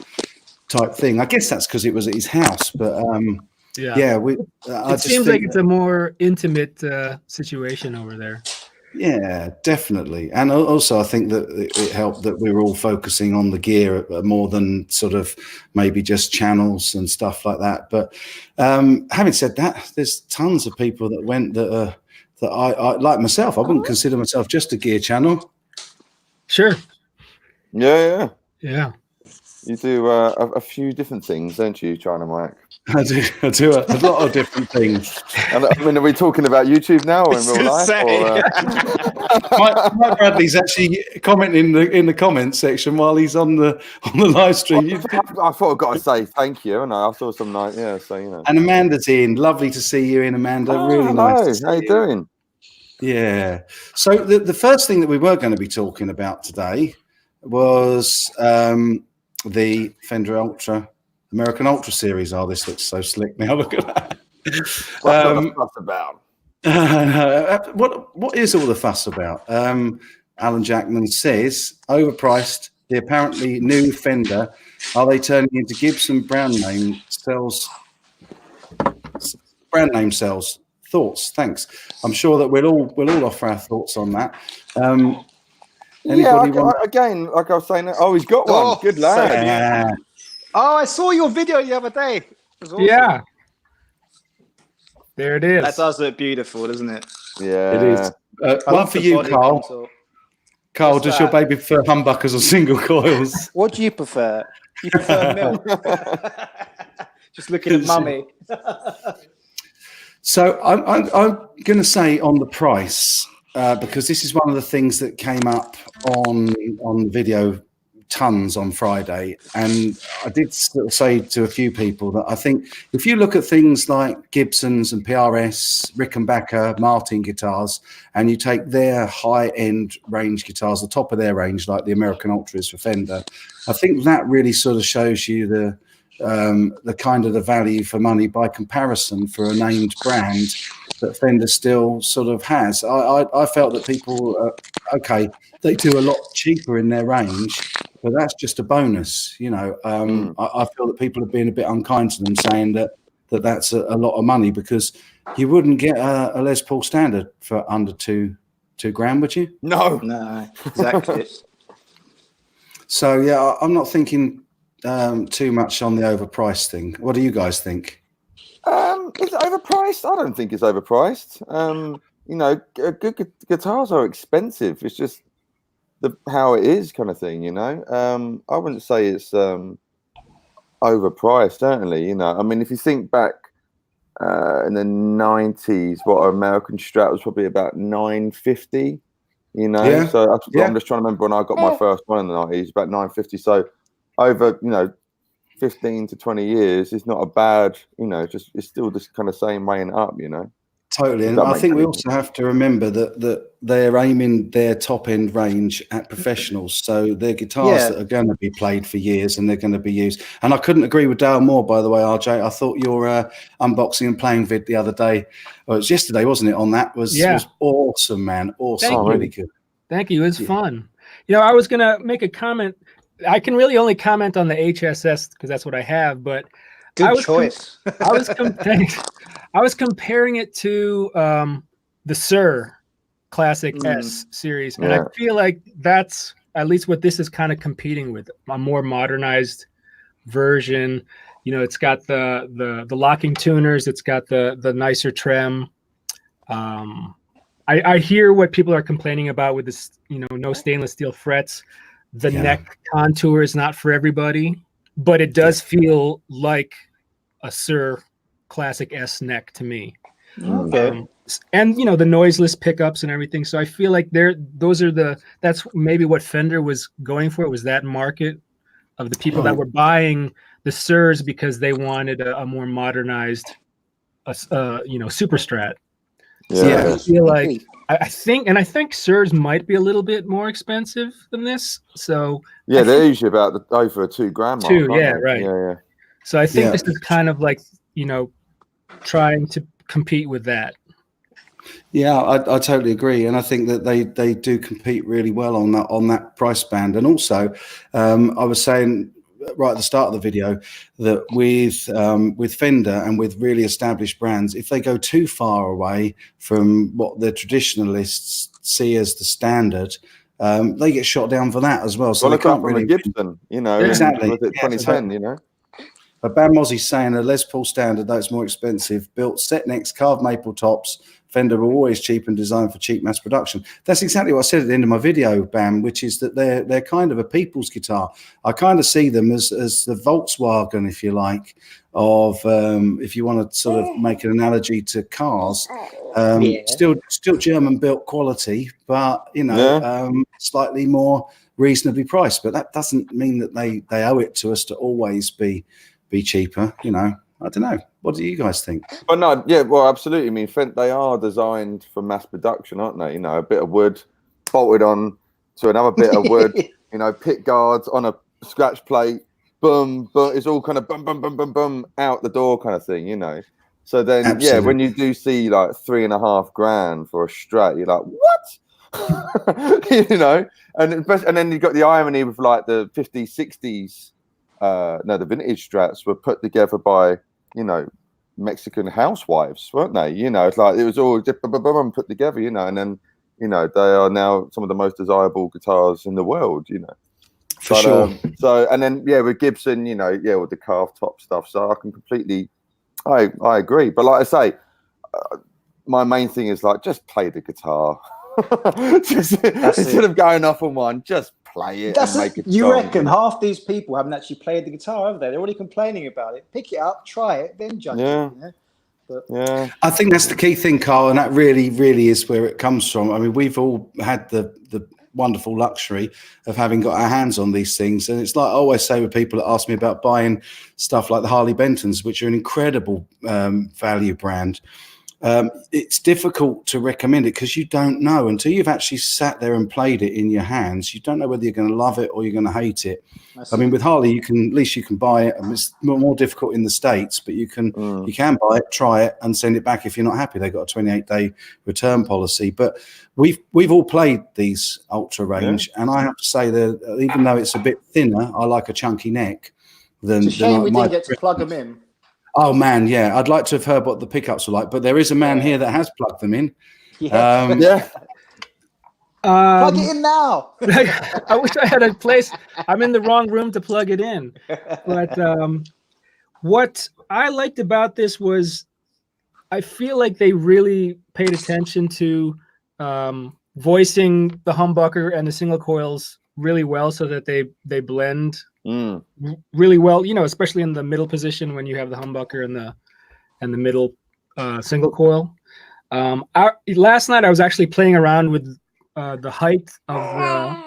thing. I guess that's because it was at his house, but it seems like it's a more intimate situation over there. Yeah, definitely. And also I think that it helped that we were all focusing on the gear more than sort of maybe just channels and stuff like that. But having said that, there's tons of people that went that I like myself. I wouldn't consider myself just a gear channel. Sure. Yeah. Yeah. You do a few different things, don't you, China Mike? I do a lot of different things. And I mean, are we talking about YouTube now or in real life? Mike Bradley's actually commenting in the comments section while he's on the live stream. I thought I've got to say thank you, and I saw some night, so you know. And Amanda's in. Lovely to see you in, Amanda. Really nice to see how you doing? Yeah. So the first thing that we were going to be talking about today was the Fender American Ultra Series. Oh, this looks so slick now. Look at that. What's the fuss about? What is all the fuss about? Alan Jackman says, overpriced, the apparently new Fender. Are they turning into Gibson brand name sales? Thoughts? Thanks. I'm sure that we'll all offer our thoughts on that. Again, like I was saying, he's got one. Good lad. Oh, I saw your video the other day. It was awesome. Yeah. There it is. That does look beautiful, doesn't it? Yeah. It is. One for you, Karl. Karl, does your baby prefer humbuckers or single coils? What do you prefer? You prefer milk? Just looking at mummy. So I'm going to say on the price, because this is one of the things that came up on video tons on Friday, and I did say to a few people that I think if you look at things like Gibsons and PRS, Rickenbacker, Martin guitars, and you take their high-end range guitars, the top of their range, like the American Ultra is for Fender, I think that really sort of shows you the kind of the value for money by comparison for a named brand that Fender still sort of has. I felt that people, they do a lot cheaper in their range, but that's just a bonus, you know. I feel that people have been a bit unkind to them, saying that's a lot of money, because you wouldn't get a Les Paul Standard for under two grand, would you? No, exactly. So yeah, I'm not thinking too much on the overpriced thing. What do you guys think? Is it overpriced? I don't think it's overpriced. You know, good guitars are expensive. It's just how it is kind of thing, you know. I wouldn't say it's overpriced, certainly. You know, I mean, if you think back in the 90s, what an American Strat was probably about $950, you know. Yeah. So I'm just trying to remember when I got my first one in the 90s, about $950. So over, you know, 15 to 20 years is not a bad, you know, it's still just kind of same weighing up, you know. Totally. And I think we also have to remember that they're aiming their top end range at professionals. So they're guitars that are going to be played for years and they're going to be used. And I couldn't agree with Dale more, by the way, RJ. I thought your unboxing and playing vid the other day, well, it was yesterday, wasn't it, on that? Was awesome, man. Awesome. Really good. Thank you. It was fun. You know, I was going to make a comment. I can really only comment on the HSS because that's what I have, but good choice. I was comparing it to the Sir Classic S series, and I feel like that's at least what this is kind of competing with, a more modernized version. You know, it's got the locking tuners. It's got the nicer trem. I hear what people are complaining about with this, you know, no stainless steel frets. The neck contour is not for everybody, but it does feel like a Sir Classic S neck to me. Okay. And you know, the noiseless pickups and everything. So I feel like that's maybe what Fender was going for. It was that market of the people that were buying the Sirs because they wanted a more modernized, you know, Super Strat. Yeah. So I feel like I think Sirs might be a little bit more expensive than this. So yeah, they're usually about over $2,000 mark. Yeah, they? right. Yeah. So I think this is kind of like, you know, trying to compete with that. Yeah, I totally agree, and I think that they do compete really well on that price band. And also, I was saying right at the start of the video that with Fender and with really established brands, if they go too far away from what the traditionalists see as the standard, they get shot down for that as well. So Well, they they come can't from really a Gibson, you know, exactly. Was it 2010, you know? But Bam Mozzie's saying a Les Paul standard, though it's more expensive, built set necks, carved maple tops. Fender were always cheap and designed for cheap mass production. That's exactly what I said at the end of my video, Bam, which is that they're kind of a people's guitar. I kind of see them as the Volkswagen, if you like, of if you want to sort of make an analogy to cars. Still German built quality, but you know, slightly more reasonably priced. But that doesn't mean that they owe it to us to always be cheaper, you know. I don't know. What do you guys think? But no, yeah, well, absolutely. I mean, they are designed for mass production, aren't they? You know, a bit of wood bolted on to another bit of wood, you know, pick guards on a scratch plate, boom, boom. It's all kind of boom, boom, boom, boom, boom, out the door kind of thing, you know. So then, Absolutely. yeah, when you do see like $3,500 for a Strat, you're like, what? You know, and then you've got the irony with like the 50s, 60s. No, the vintage Strats were put together by, you know, Mexican housewives, weren't they? You know, it's like it was all just put together, you know, and then, you know, they are now some of the most desirable guitars in the world, you know. For sure. So, and then, yeah, with Gibson, you know, yeah, with the carved top stuff. So I can completely, I agree. But like I say, my main thing is like, just play the guitar. Instead of going off on one, just play it and make it. You reckon half these people haven't actually played the guitar, have they? They're already complaining about it. Pick it up, try it, then judge it. You know? But I think that's the key thing, Karl, and that really, really is where it comes from. I mean, we've all had the wonderful luxury of having got our hands on these things, and it's like I always say with people that ask me about buying stuff like the Harley Bentons, which are an incredible value brand. It's difficult to recommend it because you don't know until you've actually sat there and played it in your hands. You don't know whether you're going to love it or you're going to hate it. I mean, with Harley, at least you can buy it. And it's more difficult in the States, but you can buy it, try it, and send it back if you're not happy. They've got a 28-day return policy. But we've all played these Ultra range, and I have to say that even though it's a bit thinner, I like a chunky neck. It's a shame we didn't get to plug them in. Oh man, yeah, I'd like to have heard what the pickups were like, but there is a man here that has plugged them in. Yeah. Plug it in now. I wish I had a place. I'm in the wrong room to plug it in. But what I liked about this was I feel like they really paid attention to voicing the humbucker and the single coils really well so that they blend really well, you know, especially in the middle position when you have the humbucker and the middle single coil. Last night I was actually playing around with the height of the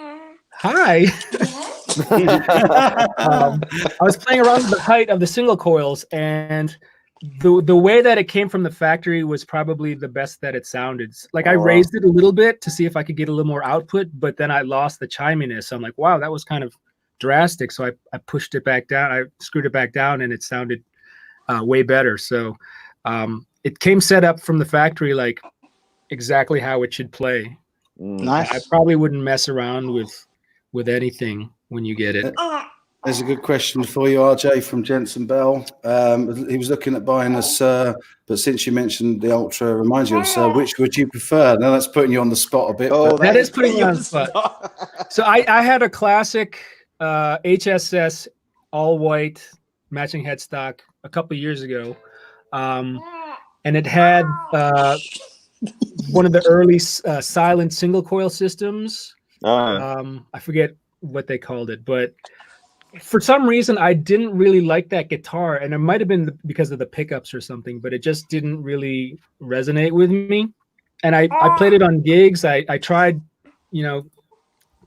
I was playing around with the height of the single coils, and the way that it came from the factory was probably the best that it sounded. Like I raised it a little bit to see if I could get a little more output, but then I lost the chiminess. So I'm like, wow, that was kind of drastic. So I pushed it back down. I screwed it back down, and it sounded way better. So it came set up from the factory like exactly how it should play. Nice. I probably wouldn't mess around with anything when you get it. There's a good question for you, RJ, from Jensen Bell. He was looking at buying a Sir, but since you mentioned the Ultra reminds you of Sir, which would you prefer? Now that's putting you on the spot a bit. Oh, that is putting you on the spot. So I had a classic HSS all white, matching headstock a couple years ago, and it had one of the early silent single coil systems. I forget what they called it, but for some reason I didn't really like that guitar, and it might have been because of the pickups or something, but it just didn't really resonate with me. And I played it on gigs. I tried,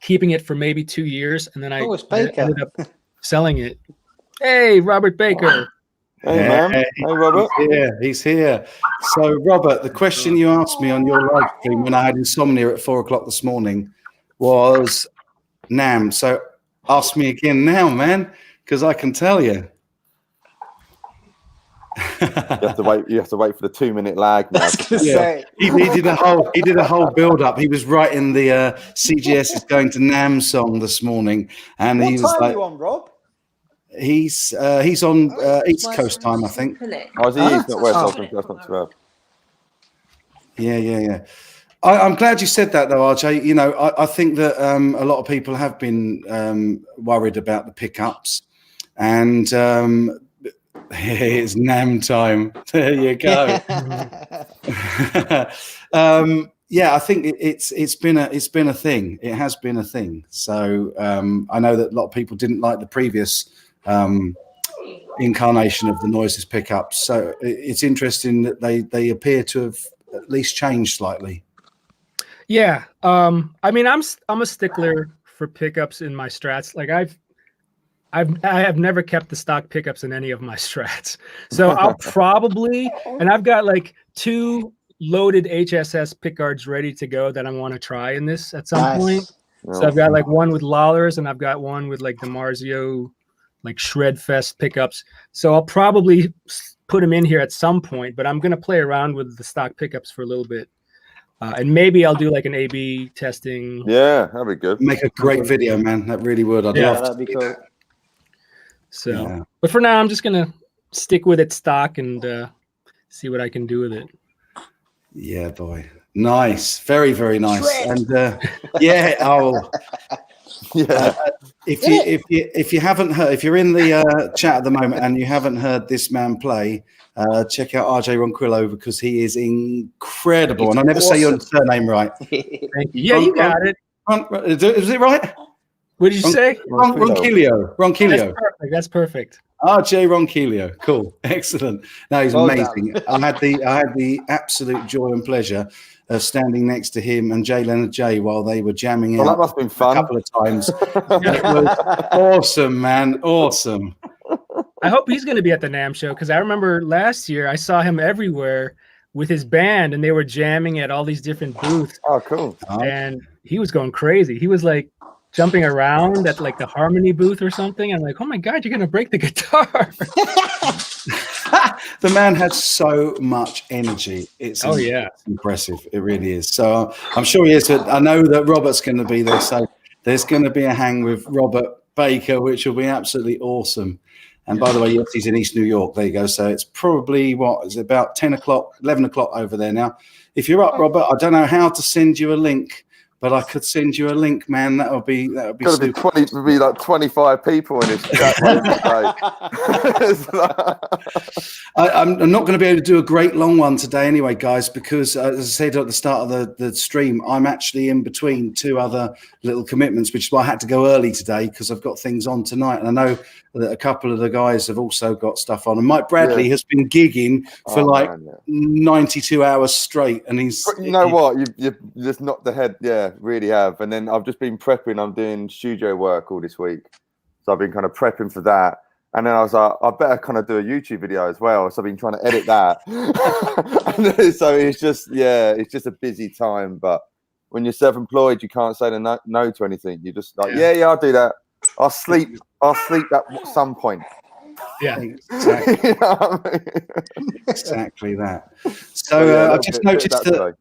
keeping it for maybe 2 years, and then I ended up selling it. Hey, Robert Baker. Hey, man. Hey, Robert. He's here. So, Robert, the question you asked me on your live stream when I had insomnia at 4 o'clock this morning was NAMM. So, ask me again now, man, because I can tell you. You have to wait for the 2-minute lag now. He did a whole build up. He was writing the CGS is going to NAMM song this morning, and he was what time like, are you on, Rob? He's on East Coast time, I think. Oh, is he? He's not West. That's not too bad. Yeah. I'm glad you said that, though, RJ. I think that a lot of people have been worried about the pickups, and it's NAMM time. There you go. I think it's been a thing. It has been a thing. So I know that a lot of people didn't like the previous incarnation of the noiseless pickups. So it's interesting that they appear to have at least changed slightly. Yeah. I mean, I'm a stickler for pickups in my Strats. Like I have never kept the stock pickups in any of my Strats. So I'll probably, and I've got like 2 loaded HSS pickguards ready to go that I want to try in this at some point. So I've got like one with Lawlers, and I've got one with like the Marzio like Shred Fest pickups. So I'll probably put them in here at some point, but I'm going to play around with the stock pickups for a little bit. And maybe I'll do like an A/B testing. Yeah, that'd be good. Make a great video, man. That really would. I'd love that'd be cool. that. So, but for now, I'm just going to stick with it stock and see what I can do with it. Yeah, boy. Nice. Very, very nice. Shred. And if you haven't heard, if you're in the chat at the moment and you haven't heard this man play, check out RJ Ronquillo, because he is incredible. And I never say your surname right. Thank you. Yeah, you got it. Is it right? What did you say? Ronquillo. That's perfect. RJ Ronquillo. Cool. Excellent. No, he's amazing. I had the absolute joy and pleasure of standing next to him and Jay Leonard J while they were jamming out. That must have been fun. A couple of times. It was awesome, man. Awesome. I hope he's going to be at the NAMM show, because I remember last year I saw him everywhere with his band, and they were jamming at all these different booths. Oh, cool. And he was going crazy. He was like jumping around at like the Harmony booth or something. I'm like, oh my God, you're going to break the guitar. The man has so much energy. It's impressive. It really is. So I'm sure he is. I know that Robert's going to be there. So there's going to be a hang with Robert Baker, which will be absolutely awesome. And by the way, yes, he's in East New York. There you go. So it's probably about 10 o'clock, 11 o'clock over there now. If you're up, Robert, I don't know how to send you a link, but I could send you a link, man. That would be got to be like 25 people in this chat. I'm not going to be able to do a great long one today anyway, guys, because as I said at the start of the stream, I'm actually in between 2 other little commitments, which is why I had to go early today, because I've got things on tonight. And I know that a couple of the guys have also got stuff on. And Mike Bradley has been gigging for 92 hours straight. And you know what? You've just knocked the head. Yeah, really have. And then I've just been prepping. I'm doing studio work all this week. So I've been kind of prepping for that. And then I was like, I better kind of do a YouTube video as well. So I've been trying to edit that. So it's just a busy time. But when you're self-employed, you can't say no to anything. You're just like, yeah, I'll do that. I'll sleep at some point. Yeah, exactly. You know what I mean? Exactly that. So I've just noticed that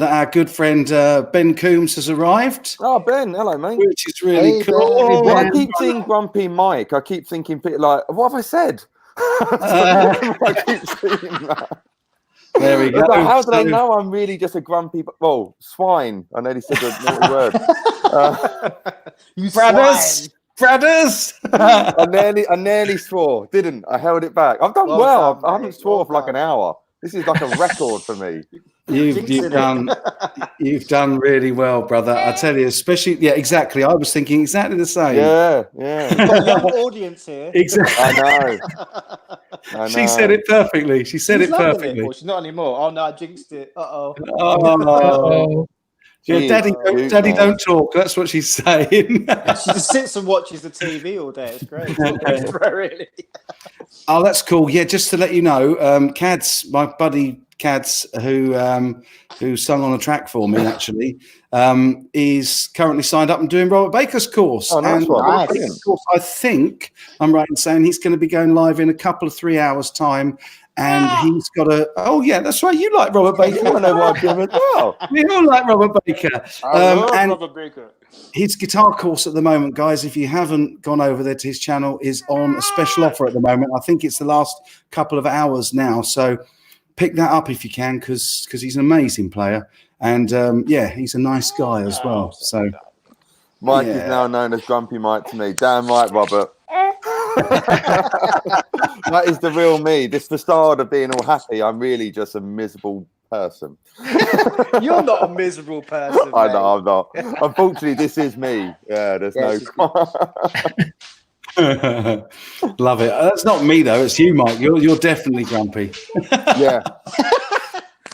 our good friend Ben Coombs has arrived. Oh, Ben, hello, mate. Which is really cool. I keep seeing Grumpy Mike. I keep thinking, like, what have I said? I keep seeing that. There we go. Like, how do I know I'm really just a grumpy? Swine. I nearly said the word. You Brothers. brothers. I nearly swore, didn't I? Held it back. I've done well. Done, I haven't mate. swore for like Done. an hour. This is like a record for me. You've done really well, brother. I tell you, especially exactly. I was thinking exactly the same. Yeah. We've got a young audience here. Exactly. I know. She said it perfectly. She said She's it loving perfectly. Well, she's not anymore. Oh no, I jinxed it. Oh, Oh, yeah, Daddy, man. don't talk. That's what she's saying. She just sits and watches the TV all day. It's great. It's really. Oh, that's cool. Yeah, just to let you know, Cads, my buddy Cads, who sung on a track for me, actually, is currently signed up and doing Robert Baker's course. Oh, nice and one. Robert Baker's course, I think I'm right in saying he's going to be going live in a couple of 3 hours' time. And he's got that's right. You like Robert Baker. You want to know what I'm doing as well. We all like Robert Baker. I love and Robert Baker. his guitar course at the moment, guys, if you haven't gone over there to his channel, is on a special offer at the moment. I think it's the last couple of hours now. So pick that up if you can, because he's an amazing player. And he's a nice guy as well. So Mike is now known as Grumpy Mike to me. Damn right, Robert. That is the real me. This facade of being all happy, I'm really just a miserable person. You're not a miserable person. I know I'm not. Unfortunately, this is me. Yeah, there's no. Love it. That's not me though. It's you, Mike. You're definitely grumpy. Yeah.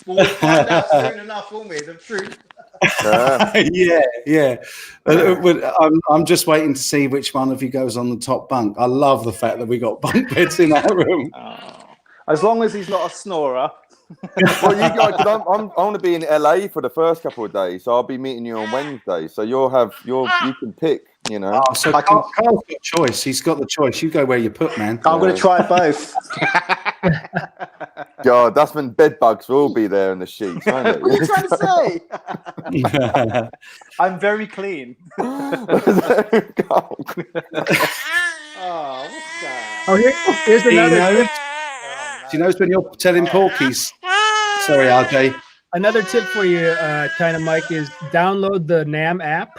We'll find out soon enough, won't we? The truth. Yeah. I'm just waiting to see which one of you goes on the top bunk. I love the fact that we got bunk beds in our room. As long as he's not a snorer. Well, you guys, I want to be in LA for the first couple of days, so I'll be meeting you on Wednesday. So you can pick. You know. Oh, so Karl's got choice. He's got the choice. You go where you put, man. I'm going to try both. God, that's when bed bugs will all be there in the sheets, won't it? What are you trying to say? I'm very clean. What's that? Oh, here's another. She knows when you're telling porkies. Sorry, RJ. Another tip for you, China Mike, is download the NAMM app.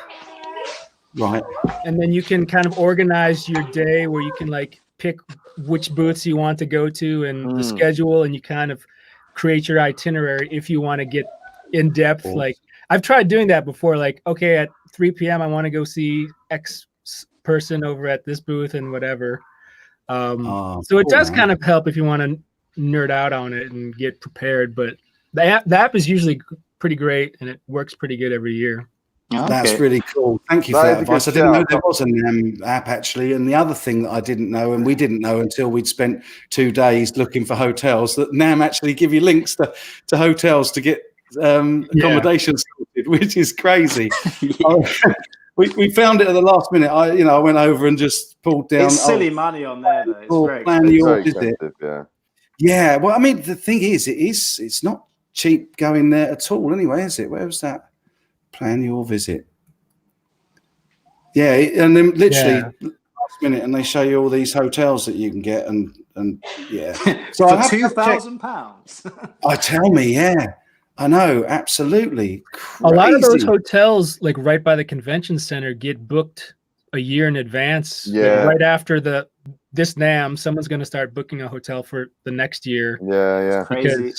Right. And then you can kind of organize your day where you can like pick which booths you want to go to and the schedule, and you kind of create your itinerary if you want to get in depth. Cool. Like I've tried doing that before, like, okay, at 3 p.m. I want to go see X person over at this booth and whatever. So it does kind of help if you want to nerd out on it and get prepared, but the app is usually pretty great and it works pretty good every year. Okay. That's really cool. Thank you for that advice. I didn't know there was a NAMM app actually. And the other thing that I didn't know, and we didn't know until we'd spent 2 days looking for hotels, that NAMM actually give you links to hotels to get accommodation sorted, which is crazy. We found it at the last minute. I went over and just pulled down. It's silly money on there, though. It's very plan your visit. Yeah. Well, I mean, the thing is, it's not cheap going there at all. Anyway, is it? Where was that? Plan your visit. Yeah, and then literally last minute, and they show you all these hotels that you can get, and yeah. So for £2,000. I tell me, yeah, I know, absolutely. Crazy. A lot of those hotels, like right by the convention center, get booked a year in advance. Yeah, like right after this NAMM, someone's going to start booking a hotel for the next year. Yeah, crazy.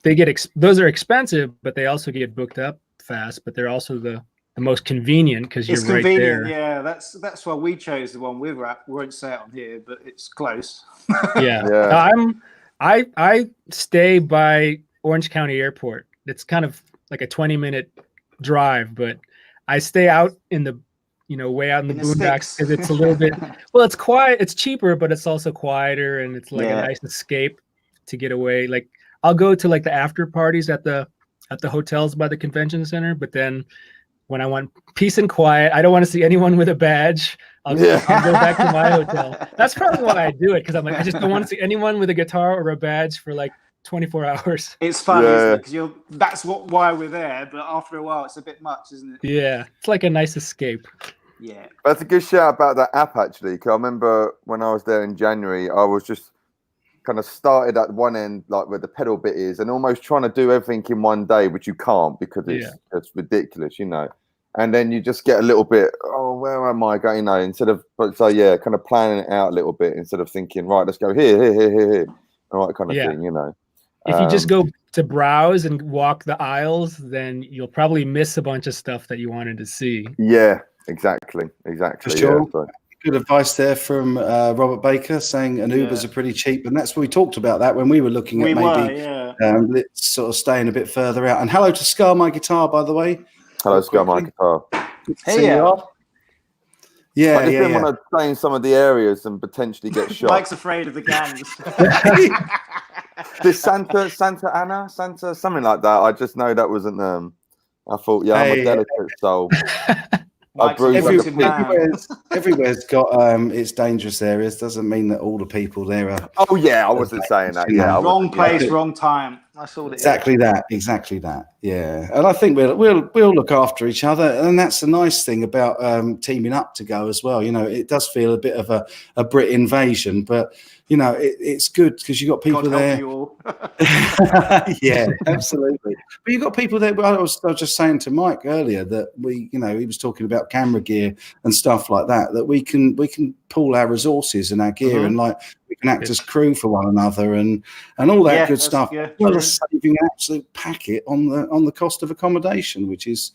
They get those are expensive, but they also get booked up fast, but they're also the most convenient because you're right there. Yeah, that's why we chose the one with wrap. We won't say it on here, but it's close. Yeah. I stay by Orange County Airport. It's kind of like a 20-minute drive, but I stay out in the way out in the boondocks because it's a little bit it's quiet. It's cheaper, but it's also quieter, and it's like a nice escape to get away. Like I'll go to like the after parties at the hotels by the convention center, but then when I want peace and quiet, I don't want to see anyone with a badge. I'll go back to my hotel. That's probably why I do it, because I'm like, I just don't want to see anyone with a guitar or a badge for like 24 hours. It's funny, isn't it? Because that's why we're there, but after a while, it's a bit much, isn't it? Yeah, it's like a nice escape. Yeah, that's a good shout about that app actually. Because I remember when I was there in January, I was just kind of started at one end, like where the pedal bit is, and almost trying to do everything in one day, which you can't because it's ridiculous, And then you just get a little bit, where am I going? Instead of, so yeah, kind of planning it out a little bit instead of thinking, right, let's go here, all that kind of thing, If you just go to browse and walk the aisles, then you'll probably miss a bunch of stuff that you wanted to see. Yeah, exactly. For sure. Yeah, so. Good advice there from Robert Baker, saying an Ubers are pretty cheap, and that's what we talked about that when we were looking at maybe sort of staying a bit further out. And hello to Scar My Guitar, by the way. Hello, Scar My Guitar. Hey, yeah, I just didn't want to stay in some of the areas and potentially get shot. Mike's afraid of the gangs. This Santa Ana, something like that. I just know that wasn't them. I thought, I'm a delicate soul. Everywhere's got its dangerous areas. Doesn't mean that all the people there are. Oh yeah, I wasn't saying that. Yeah, wrong place, wrong time. That's all it exactly is. Exactly that. Yeah, and I think we'll look after each other, and that's the nice thing about teaming up to go as well. It does feel a bit of a Brit invasion, but it's good because you've got people God there. help you all. Yeah, absolutely. But you've got people there. I was just saying to Mike earlier that he was talking about camera gear and stuff like that. That we can pool our resources and our gear, and like we can act as crew for one another, and all that good stuff. Yeah, well as saving an absolute packet on the cost of accommodation, which is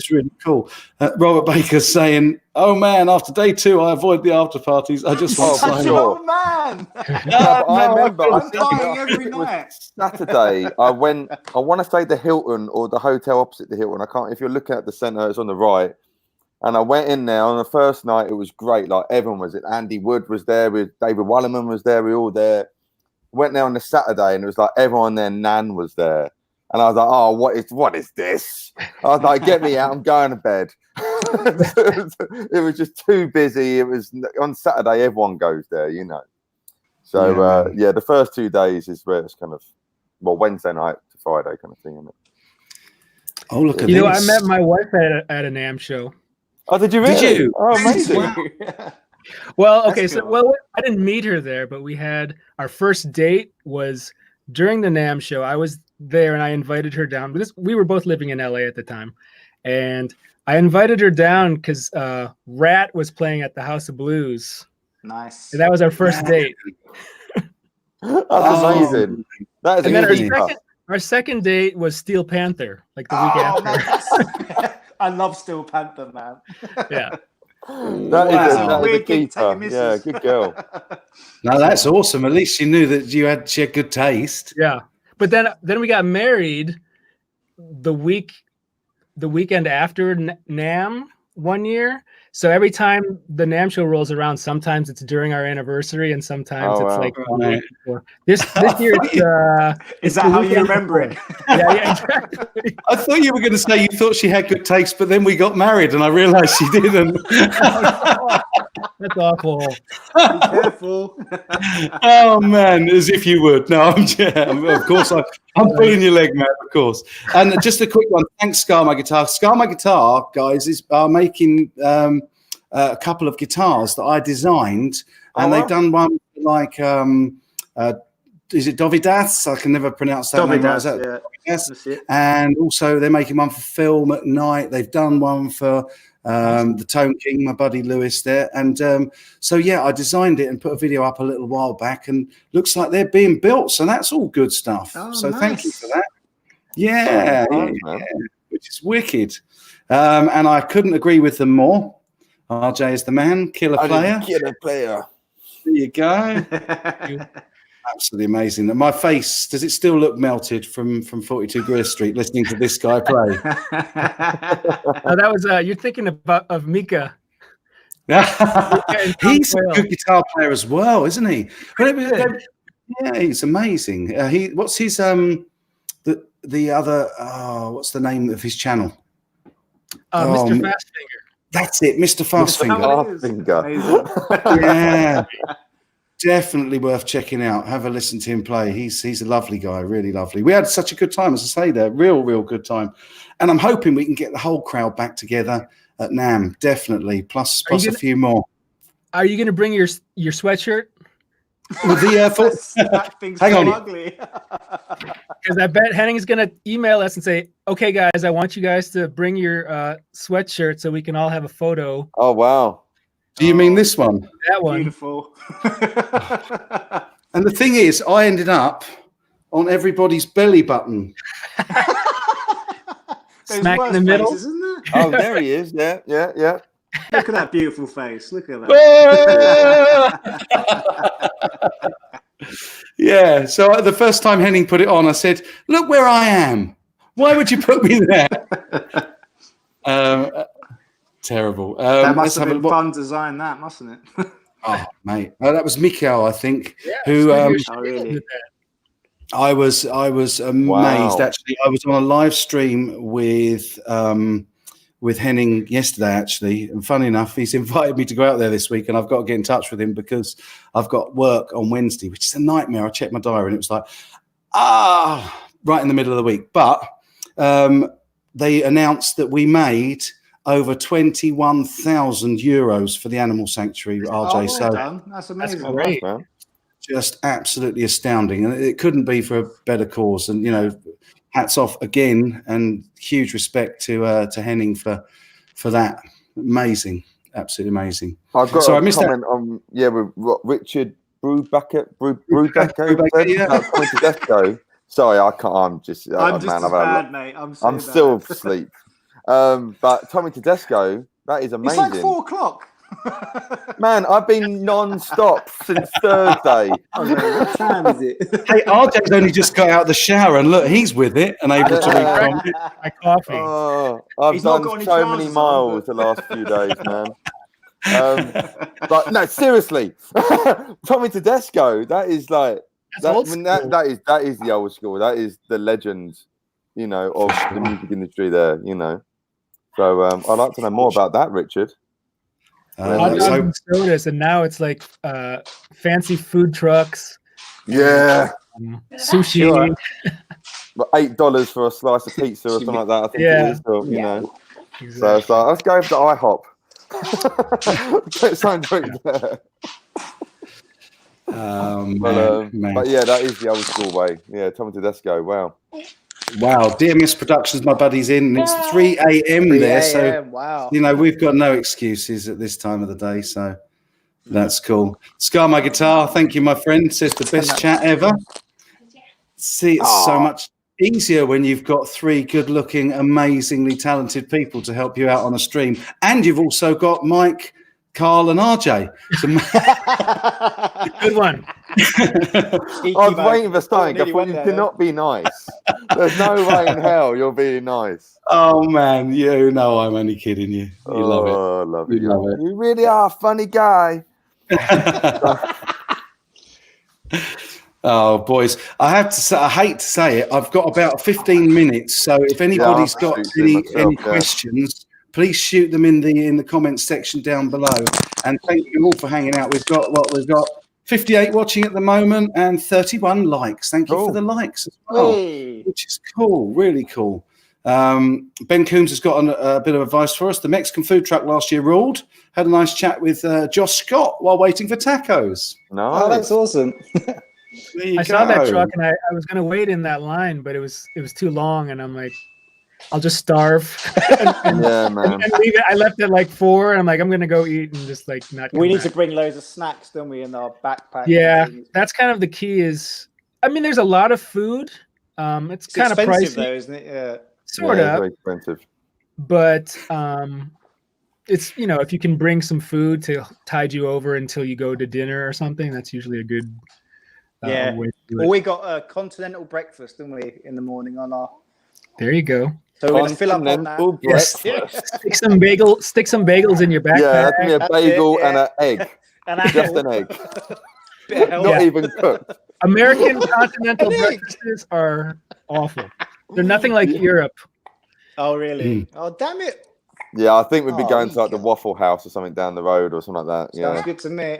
really cool. Robert Baker's saying, "Oh man, after day 2, I avoid the after parties. I just want to sign Oh man, I remember. I'm dying every night. Saturday, I want to say the Hilton or the hotel opposite the Hilton. I can't. If you're looking at the centre, it's on the right. And I went in there on the first night. It was great. Like everyone was. Andy Wood was there. With David Wallerman was there. We were all there. Went there on the Saturday, and it was like everyone there. Nan was there, and I was like, "Oh, what is this?" I was like, "Get me out! I'm going to bed." It was just too busy. It was on Saturday. Everyone goes there, So the first 2 days is where it's kind of Wednesday night to Friday kind of thing, isn't it? Oh, look at this! I met my wife at a NAMM show. Oh, did you really? Did you? Oh, amazing. Well, okay, I didn't meet her there, but we had our first date was during the NAMM show. I was there and I invited her down because we were both living in LA at the time, and I invited her down because Rat was playing at the House of Blues. Nice. And that was our first date. That's amazing. That is and then our second date was Steel Panther, like the week after. I love Steel Panther, man. Yeah. That is a keeper. Yeah, good girl. No, that's awesome. At least she knew that she had good taste. Yeah. But then we got married the weekend after NAMM one year. So every time the NAMM show rolls around, sometimes it's during our anniversary, and sometimes like before. This year, is that how you remember it? Yeah, exactly. I thought you were going to say you thought she had good taste, but then we got married, and I realised she didn't. That's awful. Be careful. Oh man, as if you would. No, of course I'm pulling your leg, man. Of course. And just a quick one. Thanks, Scar My Guitar. Scar My Guitar, guys, are making a couple of guitars that I designed, and they've done one like is it Dovidas? I can never pronounce that name. Right. Yeah. Yes. And also they're making one for Film at Night. They've done one for the Tone King, my buddy Lewis there. And I designed it and put a video up a little while back, and looks like they're being built. So that's all good stuff. So thank you for that. Yeah, which is wicked. And I couldn't agree with them more. RJ is the man, killer player. Killer player. There you go. Absolutely amazing. My face, does it still look melted from 42 Greer Street listening to this guy play? That was you're thinking of Mika. He's a good guitar player as well, isn't he? Yeah, he's amazing. What's his the other what's the name of his channel? Mr. Fastfinger. That's it, Mr. Fastfinger. Yeah. Definitely worth checking out. Have a listen to him play. He's a lovely guy, really lovely. We had such a good time, as I say there, real good time. And I'm hoping we can get the whole crowd back together at NAMM, definitely. Plus a few more. Are you going to bring your sweatshirt? With the that thing's so ugly. Because I bet Henning's gonna email us and say, "Okay, guys, I want you guys to bring your sweatshirt so we can all have a photo." Oh wow! Do you mean this one? That one. Beautiful. And the thing is, I ended up on everybody's belly button. There's Smack in worse the middle. faces, isn't there? Oh, there he is. Yeah. Look at that beautiful face. Look at that. Yeah. So the first time Henning put it on, I said, "Look where I am. Why would you put me there?" Terrible. That must have been fun to design that, mustn't it? Oh, mate. That was Mikhail, I think, Yeah, who Oh, really? I was amazed. Wow. Actually, I was on a live stream with Henning yesterday, actually, and funny enough, he's invited me to go out there this week, and I've got to get in touch with him because I've got work on Wednesday, which is a nightmare. I checked my diary, and it was like right in the middle of the week. But they announced that we made over 21,000 euros for the animal sanctuary, RJ. Oh, well So done. That's amazing. That's great. Man. just absolutely astounding, and it couldn't be for a better cause. And hats off again, and huge respect to Henning for that. Amazing, absolutely amazing. I've got So I a missed that. comment on with what Richard Brubaker Brubaker, about Tommy Tedesco. Sorry, I can't. I'm just I'm just man, as bad, mate. I'm still asleep. But Tommy Tedesco, that is amazing. It's like 4 o'clock. Man, I've been non-stop since Thursday. What time is it? Hey, RJ's only just got out of the shower, and look, he's with it and able to read comments. My coffee. Oh, I've He's not done got any so many trousers on, miles the last few days, man. But no, seriously, Tommy Tedesco, that is like That's old school. that is the old school. That is the legend, of the music industry. There, So I'd like to know more about that, Richard. Hot dogs and sodas, and now it's like fancy food trucks, Yeah, sushi. Sure. but $8 for a slice of pizza or something like that. I think it is. Or, Exactly. So it's like, let's go over to IHOP. Get something to eat there. But yeah, that is the old school way. Yeah, Tommy Tedesco. Wow. Wow, DMS Productions, my buddy's in, and it's 3 a.m. there, so wow. we've got no excuses at this time of the day, so that's cool. Scar my guitar, thank you, my friend. Says the best chat ever. See, it's so much easier when you've got 3 good-looking, amazingly talented people to help you out on a stream, and you've also got Mike, Karl, and RJ. Good one. I was waiting for something. I thought you cannot be nice. There's no way in hell you're being nice. Oh man, I'm only kidding you. You love it. Oh, I love it. You love it. You really are a funny guy. Oh boys, I have to say, I hate to say it, I've got about 15 minutes. So if anybody's got any questions, please shoot them in the comments section down below. And thank you all for hanging out. We've got 58 watching at the moment and 31 likes. Thank you for the likes as well, which is cool, really cool. Ben Coombs has got a bit of advice for us. The Mexican food truck last year ruled. Had a nice chat with Josh Scott while waiting for tacos. Nice. Oh, that's awesome. I saw that truck and I was gonna wait in that line, but it was too long, and I'm like, I'll just starve and leave it. I left at like 4, and I'm like, I'm gonna go eat and just like not. We need to bring loads of snacks, don't we, in our backpack? Yeah, that's kind of the key. There's a lot of food. It's kind of pricey, though, isn't it? Yeah, sort of. Very expensive. But it's if you can bring some food to tide you over until you go to dinner or something, that's usually a good. Way to do it. Well, we got a continental breakfast, didn't we, in the morning on our. There you go. So we're gonna fill up on that. Yes. Stick some bagels in your backpack. Yeah, give me a bagel and an egg. Just an egg. Not even cooked. American continental breakfasts are awful. They're nothing like Europe. Oh, really? Oh, damn it. Yeah, I think we'd be going to like the Waffle House or something down the road or something like that. Yeah. Sounds good to me.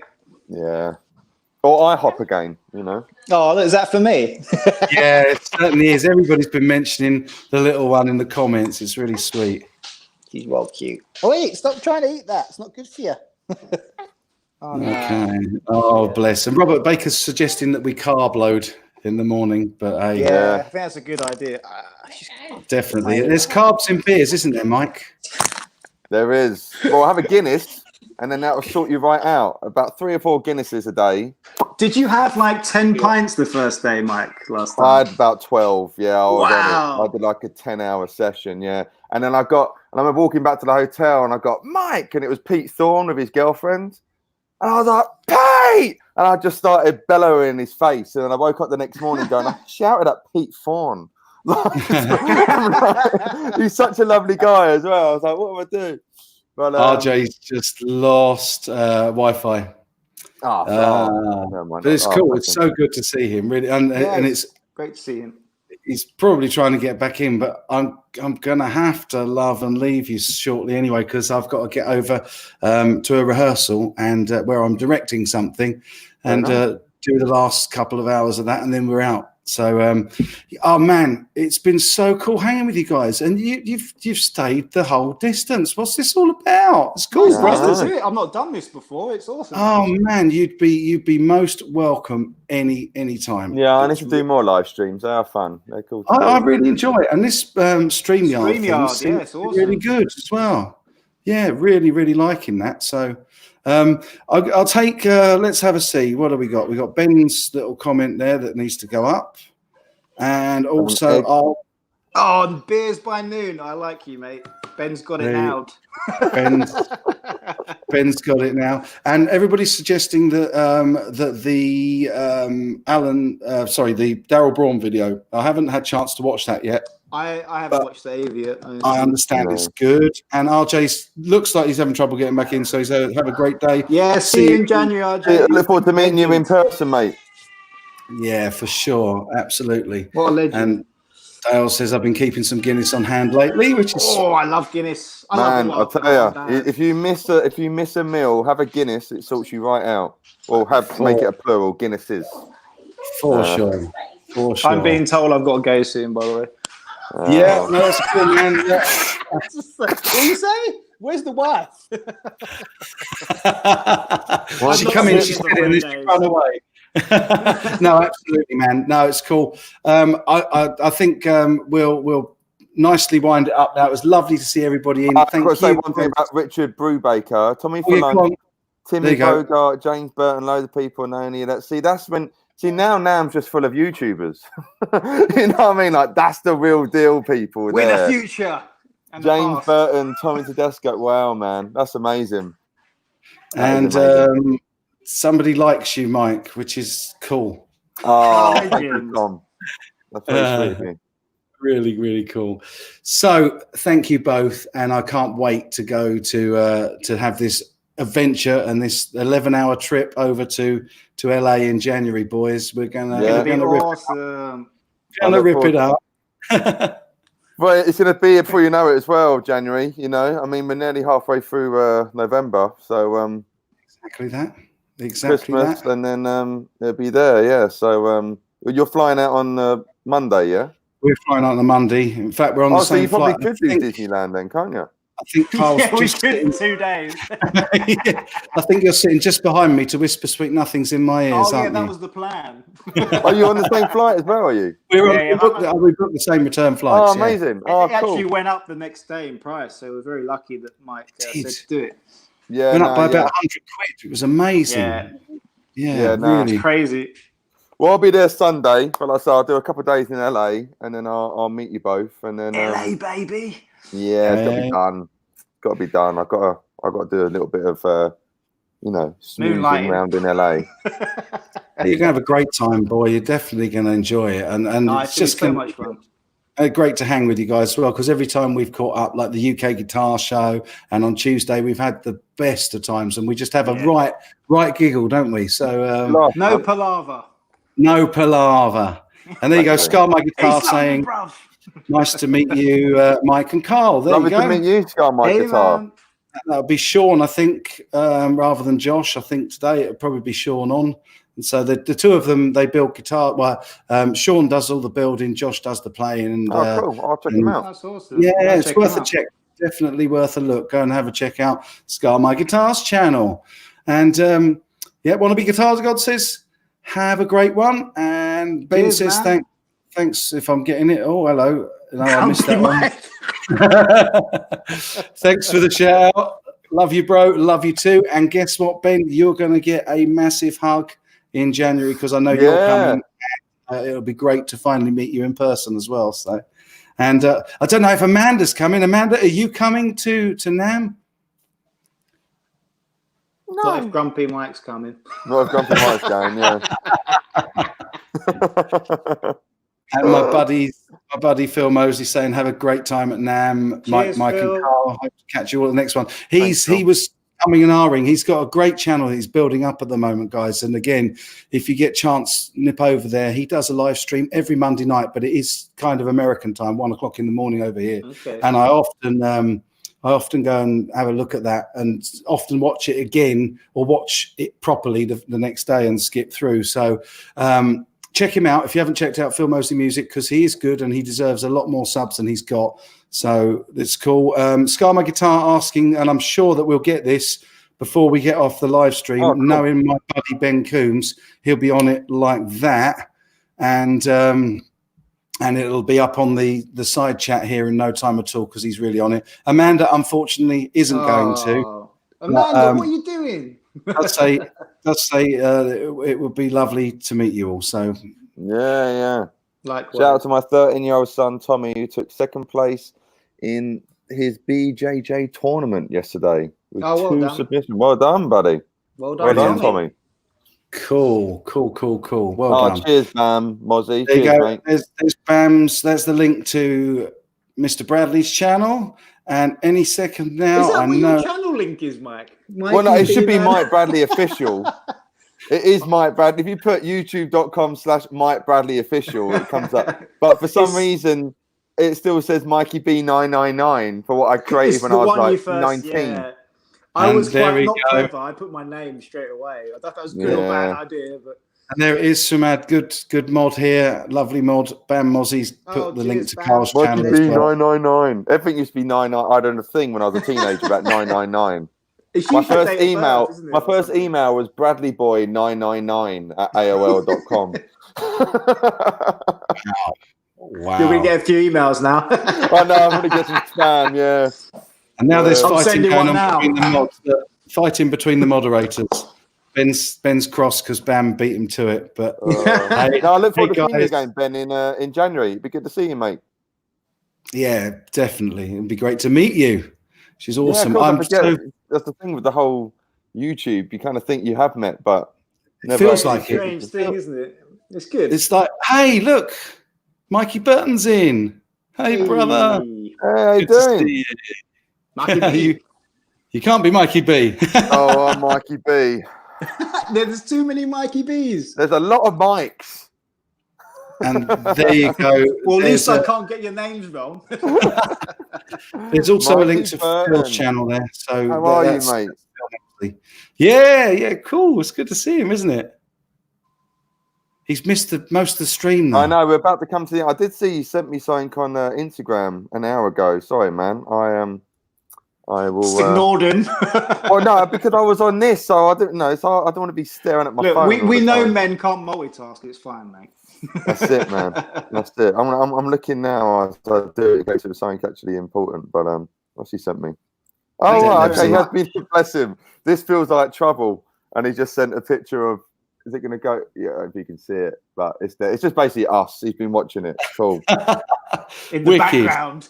Yeah. Or IHOP again, Oh, is that for me? Yeah, it certainly is. Everybody's been mentioning the little one in the comments. It's really sweet. He's well cute. Oh, wait, stop trying to eat that. It's not good for you. Oh, no. Okay. Oh, bless. And Robert Baker's suggesting that we carb load in the morning. But hey, Yeah, I think that's a good idea. definitely. There's carbs in beers, isn't there, Mike? There is. Well, have a Guinness, and then that will sort you right out. About 3 or 4 Guinnesses a day. Did you have like 10 pints the first day, Mike, last time? I had about 12. Yeah, I was Wow. on it. I did like a 10-hour session. Yeah, and then I remember walking back to the hotel, and I got Mike, and it was Pete Thorne with his girlfriend, and I was like, Pete, and I just started bellowing in his face, and then I woke up the next morning going, I shouted at Pete Thorne. He's such a lovely guy as well. I was like, what do I do? But RJ's just lost Wi-Fi. But it's cool. It's so good to see him, really, and it's great to see him. He's probably trying to get back in, but I'm gonna have to love and leave you shortly anyway, because I've got to get over to a rehearsal and where I'm directing something, and do the last couple of hours of that, and then we're out. So, oh man, it's been so cool hanging with you guys, and you've stayed the whole distance. What's this all about? It's cool, bro. I've not done this before. It's awesome. Oh man, you'd be most welcome any time. Yeah, I need to do more live streams. They are fun. They're cool. I really enjoy it, and this StreamYard thing yeah, it's awesome. really good as well. Yeah, really liking that. So. I'll take. Let's have a see. What have we got? We got Ben's little comment there that needs to go up, and also beers by noon. I like you, mate. Ben's got it now. Ben's got it now, and everybody's suggesting that the the Daryl Braun video. I haven't had a chance to watch that yet. I haven't watched the AV yet. I understand it's good, and RJ looks like he's having trouble getting back in. So he's have a great day. Yeah, see you in January, RJ. Look forward to meeting you in person, mate. Yeah, for sure, absolutely. What a legend! And Dale says I've been keeping some Guinness on hand lately, which is I love Guinness. I'll tell you, if you miss a meal, have a Guinness. It sorts you right out. Or make it a plural. Guinnesses. For sure. I'm being told I've got to go soon, by the way. Yeah, no, that's cool, man. Yeah. What do you say? Where's the wife? She come in, she said it, and then she run away. No, absolutely, man. No, it's cool. I think we'll nicely wind it up now. It was lovely to see everybody in. I've got to say one thing about Richard Brubaker, Tommy Fallon, Timmy Bogart, James Burton, loads of people know any of that. See, that's when. See, now NAMM's just full of YouTubers. You know what I mean? Like, that's the real deal, people. We're the future. And James Burton, Tommy Tedesco. Wow, man. That's amazing. And somebody likes you, Mike, which is cool. Oh, thank you, Tom. That's very sweet. Really cool. So, thank you both. And I can't wait to go to have this adventure and this 11-hour trip over to LA in January, boys. We're gonna rip it up. Well, it's gonna be before you know it as well. January, you know. I mean, we're nearly halfway through November, so exactly Christmas, that. and then it'll be there. Yeah. So you're flying out on Monday, yeah? We're flying out on the Monday. In fact, we're on the same flight. So you probably could do Disneyland then, can't you? I think Karl's just in 2 days. I think you're sitting just behind me to whisper sweet nothings in my ears, aren't you? That was the plan. Are you on the same flight as well, are you? We booked the same return flights. Oh, amazing. It actually went up the next day in price, so we're very lucky that Mike said to do it. Yeah, went up by about 100 quid. It was amazing. Yeah, really. It's crazy. Well, I'll be there Sunday, but like I said, I'll do a couple of days in LA, and then I'll meet you both, and then LA, baby. Yeah, it's gotta be done. Got to be done. I got to do a little bit of snoozing around in LA. You're gonna have a great time, boy. You're definitely gonna enjoy it, and it's just so much fun. Great to hang with you guys as well, because every time we've caught up, like the UK Guitar Show, and on Tuesday we've had the best of times, and we just have a right giggle, don't we? So no palaver. No palaver. And there you go, Scar My Guitar saying, nice to meet you, Mike and Karl. There you go. Lovely to meet you, Scar My Guitar. That'll be Sean, I think, rather than Josh. I think today it'll probably be Sean on. And so the two of them, they build guitar. Well, Sean does all the building, Josh does the playing. And, cool. I'll check them out. That's awesome. Yeah, it's worth a check. Definitely worth a look. Go and have a check out Scar My Guitars channel. And Wannabe Guitars, God says, Have a great one. And Ben Cheers, says man. thanks if I'm getting it. Oh, hello. No, I missed that Mike. one. Thanks for the shout out. Love you, bro. Love you too. And guess what, Ben? You're going to get a massive hug in January because I know you're coming. It'll be great to finally meet you in person as well. So, and I don't know if Amanda's coming. Amanda, are you coming to NAMM? No. Not if Grumpy Mike's coming. Not if Grumpy Mike's going, yeah. And my buddy Phil Mosley saying, have a great time at NAMM. Cheers, Mike Phil. and Karl, hope to catch you all at the next one. He Phil. was coming and ahhing. He's got a great channel that he's building up at the moment, guys. And again, if you get a chance, nip over there. He does a live stream every Monday night, but it is kind of American time, 1 o'clock in the morning over here. Okay. And I often go and have a look at that and often watch it again or watch it properly the next day and skip through. So check him out if you haven't checked out Phil Mosley Music because he is good and he deserves a lot more subs than he's got. So it's cool. Scar My Guitar asking, and I'm sure that we'll get this before we get off the live stream, Oh, cool. Knowing my buddy Ben Coombs, he'll be on it like that. And it'll be up on the side chat here in no time at all because he's really on it. Amanda, unfortunately, isn't going to. Amanda, what are you doing? I'd say it would be lovely to meet you all. So Yeah. Likewise. Shout out to my 13-year-old son, Tommy, who took second place in his BJJ tournament yesterday with well 2 done. submissions. Well done, buddy. Well Well done, done, Tommy. cool. Well done. Cheers, Bam, Mozzie. There you Cheers, go. mate. There's Bam's. There's the link to Mr. Bradley's channel. And any second now, Is that I what know. your channel link is, Mike? Well, no, it should be Mike Bradley Official. It is Mike Bradley. If you put youtube.com/Mike Bradley Official, it comes up. But for some reason, it still says Mikey B999 for what I created when I was like 19. Yeah. I was there quite we not go. clever. I put my name straight away. I thought that was a good or bad idea, but And there it is, Sumad. Good mod here. Lovely mod. Bam Mozzie's put the link cheers, to Bam. Karl's Mikey channel as well. B999. Everything used to be 99. I done a thing when I was a teenager about 999. it's My usually first date of email, birth, isn't it, my or first something? email was bradleyboy999@aol.com. Wow. You're going to get a few emails now. I know, I'm going to get some spam, yeah. And now there's I'm fighting sending going one on now. between the mods. Fighting between the moderators. Ben's cross because Bam beat him to it. But hey, No, I look forward to seeing you guys. again, Ben, in January. It'd be good to see you, mate. Yeah, definitely. It'd be great to meet you. She's awesome. Yeah, of I'm course, I forget. so That's the thing with the whole YouTube. You kind of think you have met, but never feels actually. like it. Strange thing, isn't it? It's good. It's like, hey, look, Mikey Burton's in. Hey, brother. Hey, how you Good to doing? see you. Mikey B. You can't be Mikey B. Oh, I'm Mikey B. There's too many Mikey B's. There's a lot of mics. And there you go. Well, at There's least I a- can't get your names wrong. There's also a Mikey link to Burton. Phil's channel there. So How are you, that's- mate? Yeah, cool. It's good to see him, isn't it? He's missed most of the stream now. I know we're about to come to the. I did see you sent me something on Instagram an hour ago. Sorry, man. I will. Just ignored him. Well, no, because I was on this, so I didn't know. So I don't want to be staring at my Look, phone. we all the know time. men can't multitask. It's fine, mate. That's it, man. That's it. I'm looking now. I do it in case it was something actually important. But what's he sent me? Oh, Yeah, right, okay. He has absolutely. been. Bless him. This feels like trouble, and he just sent a picture of. Is it going to go? Yeah, if you can see it, but it's there. It's just basically us. He's been watching it. Cool. In the Wicked. background.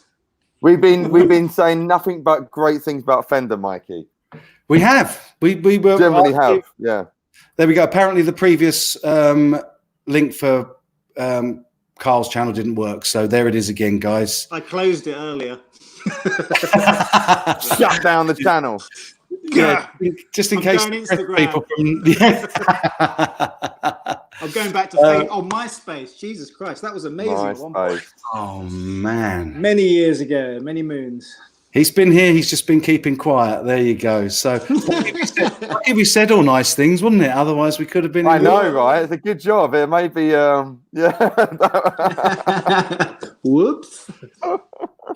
We've been saying nothing but great things about Fender, Mikey. We have. We were Generally have. Yeah. There we go. Apparently, the previous link for Karl's channel didn't work. So there it is again, guys. I closed it earlier. Shut down the channel. Yeah, just in I'm case going the Instagram. people from. Yeah. I'm going back to MySpace. Jesus Christ, that was amazing. At one point. MySpace. Oh man, Many years ago, many moons. he's been here. He's just been keeping quiet. There you go. So if we said all nice things, wouldn't it? Otherwise, we could have been. I in know, right? It's a good job. It may be, yeah. Whoops.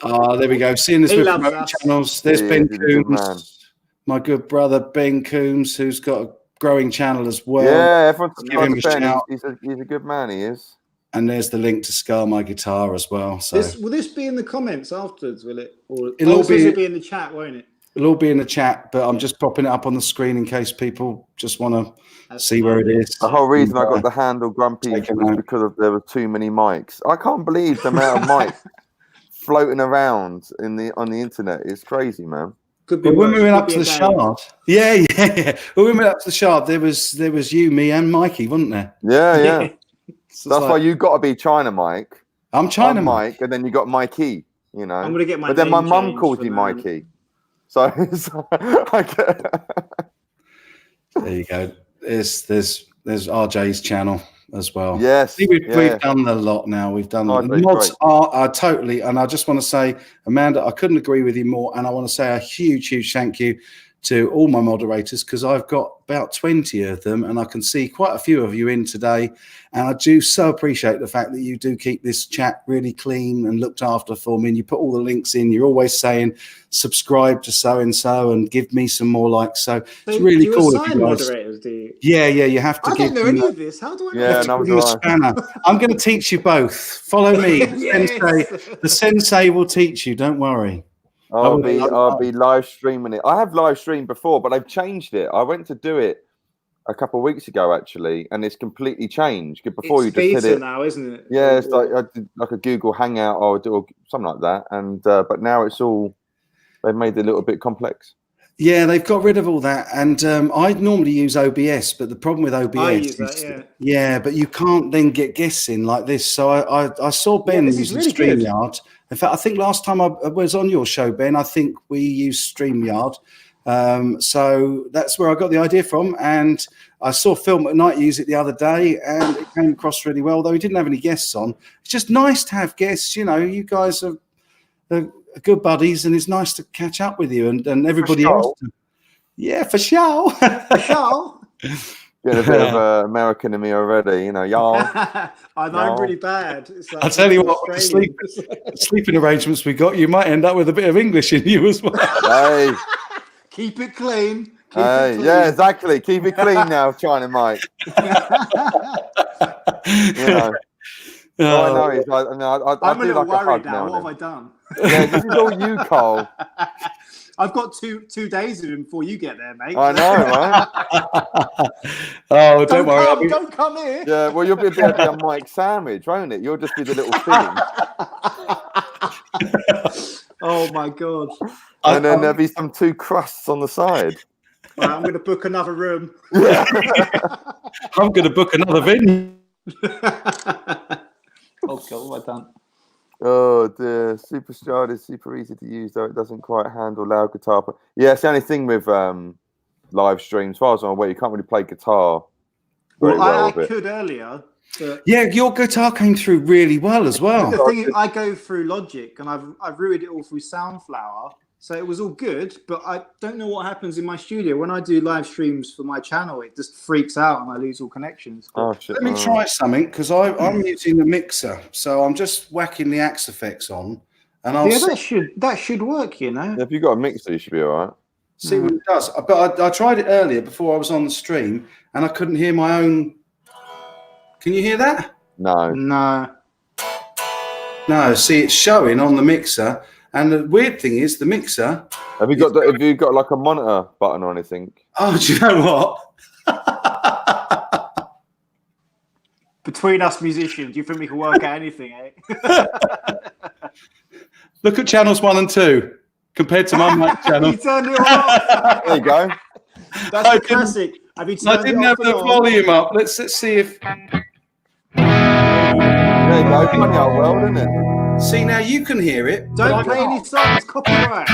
There we go. Seeing this He with loves promoting us. channels. There's He Ben is, he's a good man. Coombs, my good brother Ben Coombs, who's got a growing channel as well. Yeah, everyone's Give him a shout. he's a good man, he is. And there's the link to Scar My Guitar as well. So Will this be in the comments afterwards, will it? Or It'll all be- it'll be in the chat, won't it? it'll all be in the chat, but I'm just popping it up on the screen in case people just want to see where it is. The whole reason I got the handle grumpy Take it was out. because there were too many mics. I can't believe the amount of mics floating around on the internet. It's crazy, man. Could be But when worse. we went Could up be to a the game. Shard, yeah. When we went up to the Shard, there was you, me, and Mikey, wasn't there? Yeah. So That's it's why like, you got to be China Mike. I'm China I'm Mike. Mike, and then you got Mikey. You know. I'm gonna get my. But then my name mum changed calls for you now. Mikey. So There you go. There's RJ's channel as well. Yes, See, we've yeah. done a lot now. We've done Oh, the great, mods great. are totally, and I just want to say, Amanda, I couldn't agree with you more. And I want to say a huge thank you to all my moderators, because I've got about 20 of them, and I can see quite a few of you in today. And I do so appreciate the fact that you do keep this chat really clean and looked after for me. And you put all the links in. You're always saying subscribe to so and so and give me some more likes. So it's really cool. Do you of assign you guys. moderators? Do you? Yeah. You have to I give don't know them any of this. How do I know? Yeah, this? no, give you a spanner. I'm going to teach you both. Follow me. Yes. The sensei will teach you. Don't worry. I'll be live streaming it. I have live streamed before, but I've changed it. I went to do it a couple of weeks ago actually, and it's completely changed. Before It's you just hit beta it now, isn't it? Yeah, it's like I did like a Google Hangout or do something like that, and but now it's all they've made it a little bit complex. Yeah, they've got rid of all that, and I normally use OBS, but the problem with OBS I use is, that, yeah, but you can't then get guests in like this. So I saw Ben this is using really good. StreamYard. In fact, I think last time I was on your show, Ben, I think we used StreamYard. So that's where I got the idea from, and I saw Film at Night use it the other day, and it came across really well. Though he didn't have any guests on. It's just nice to have guests. You know, you guys are good buddies, and it's nice to catch up with you and everybody else. Yeah, for sure. For sure. Getting a bit of American in me already, you know, y'all. I know I'm pretty bad. It's like I'll tell you what, Australian. sleeping arrangements we got, you might end up with a bit of English in you as well. Hey, Keep it clean. Keep hey, it clean. yeah, exactly. Keep it clean now, China Mike. You know. All I know is, I I'm a do little like a hug worried now. now. What have I done? Yeah, this is all you, Karl. I've got two days of him before you get there, mate. I know, right? Oh, don't worry. Don't come here. Yeah, well, you'll be able to be a Mike sandwich, won't it? You'll just be the little thing. Oh my god! And then there'll be some 2 crusts on the side. Right, I'm going to book another room. I'm going to book another venue. Oh god, what have I done? Oh dear, Superstrad is super easy to use, though it doesn't quite handle loud guitar. But yeah, it's the only thing with live streams. As far as I'm aware, you can't really play guitar very well. I could earlier. But Yeah, your guitar came through really well as well. the thing is, I go through Logic, and I've routed it all through Soundflower, so it was all good. But I don't know what happens in my studio when I do live streams for my channel. It just freaks out, and I lose all connections. Oh shit! Let me try something, because I'm using the mixer, so I'm just whacking the axe effects on, and I'll That should work, you know. If you've got a mixer, you should be all right. see what it does. But I tried it earlier before I was on the stream, and I couldn't hear my own. Can you hear that? No. No. See, it's showing on the mixer, and the weird thing is the mixer. Have you got like a monitor button or anything? Oh, do you know what? Between us musicians, you think we can work out anything, eh? Look at channels 1 and 2 compared to my mic channel. You turned it off. There you go. That's the classic. Have you I turned didn't it have off the and on? volume up. Let's see if. There you go. Funny how well, isn't it? See, now you can hear it. but Don't I play can't. any songs. Copyright.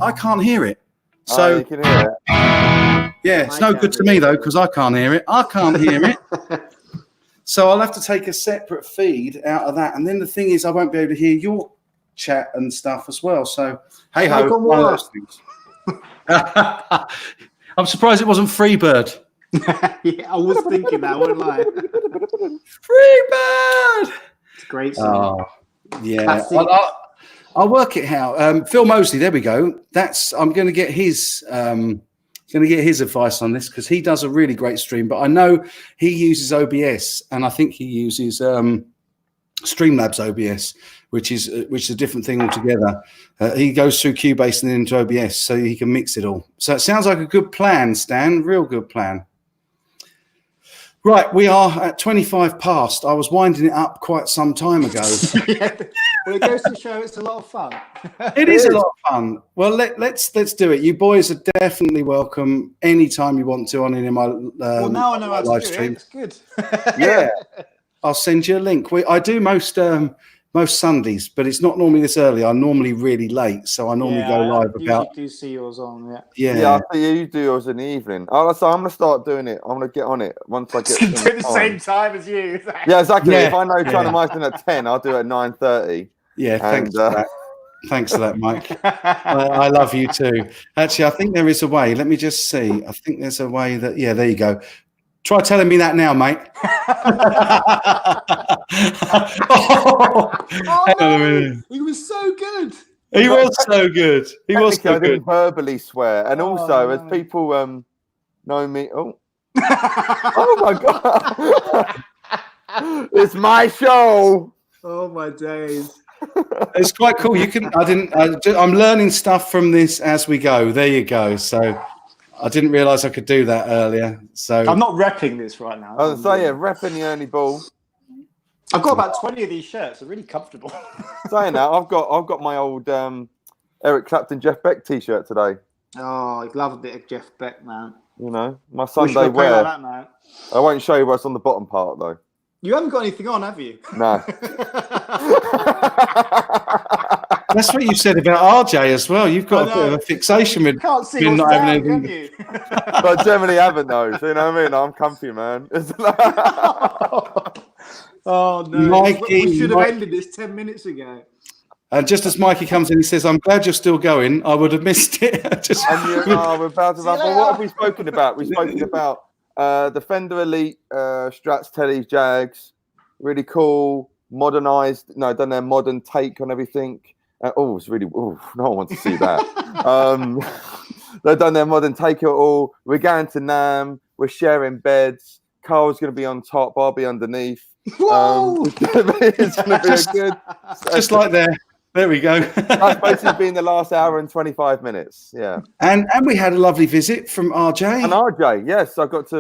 I can't hear it. Oh, So you can hear it. yeah, it's I no can't good to hear me it. though, because I can't hear it. I can't hear it. So I'll have to take a separate feed out of that. And then the thing is, I won't be able to hear your chat and stuff as well. So hey ho, Like on one of what? those things. I'm surprised it wasn't Freebird. Yeah, I was thinking that. I won't lie. Freebird. It's a great song. Oh, yeah. Classic. I'll work it out. Phil Mosley, there we go. I'm going to get his Going to get his advice on this because he does a really great stream. But I know he uses OBS, and I think he uses Streamlabs OBS, which is a different thing altogether. He goes through Cubase and then into OBS, so he can mix it all. So it sounds like a good plan, Stan. Real good plan. Right, we are at 25 past. I was winding it up quite some time ago. Well, it goes to show it's a lot of fun. It is a lot of fun. Well, let's do it. You boys are definitely welcome anytime you want to on any of my well, now I know how to live do stream. it. It's good. Yeah, I'll send you a link. I do most Sundays, but it's not normally this early. I'm normally really late, so I normally go live about. You do see yours on, Yeah, I see you do yours in the evening. Oh, so I'm gonna start doing it. I'm gonna get on it once I get. Do it the same time as you. Yeah, exactly. Yeah. If I know China Mike's in at 10, I'll do it at 9:30. Yeah, thanks for that. Thanks for that, Mike. I love you too. Actually, I think there is a way. Let me just see. I think there's a way that. Yeah, there you go. Try telling me that now, mate. No, he was so good. He was so good. He was so I good. didn't verbally swear, and also as people know me. Oh, oh my god! It's my show. Oh my days. It's quite cool. You can. I'm learning stuff from this as we go. There you go. So I didn't realise I could do that earlier. So I'm not repping this right now. I was saying, repping the Ernie Ball. I've got about 20 of these shirts. They're really comfortable. Saying that, I've got my old Eric Clapton, Jeff Beck T-shirt today. Oh, I love a bit of Jeff Beck, man. You know, my Wish I Sunday could play wear. like that, man. I won't show you what's on the bottom part though. You haven't got anything on, have you? No. that's what you said about RJ as well. You've got I a bit know. of a fixation with Can't see with what's not having down, anything. can you? But I generally haven't though. So you know what I mean? I'm comfy, man. Oh no! Mikey, We should have ended this 10 minutes ago. And just as Mikey comes in, he says, "I'm glad you're still going. I would have missed it." We're about to wrap up. What have we spoken about? We've spoken about the Fender Elite, Strats, Teddy's, Jags. Really cool, modernized. No, done their modern take on everything. It's really. No one wants to see that. They've done their modern take of it all. We're going to NAMM. We're sharing beds. Karl's going to be on top. I'll be underneath. Whoa! It's going to be a good. Just like there. There we go. That's basically been the last hour and 25 minutes. Yeah. And we had a lovely visit from RJ. And RJ, yes,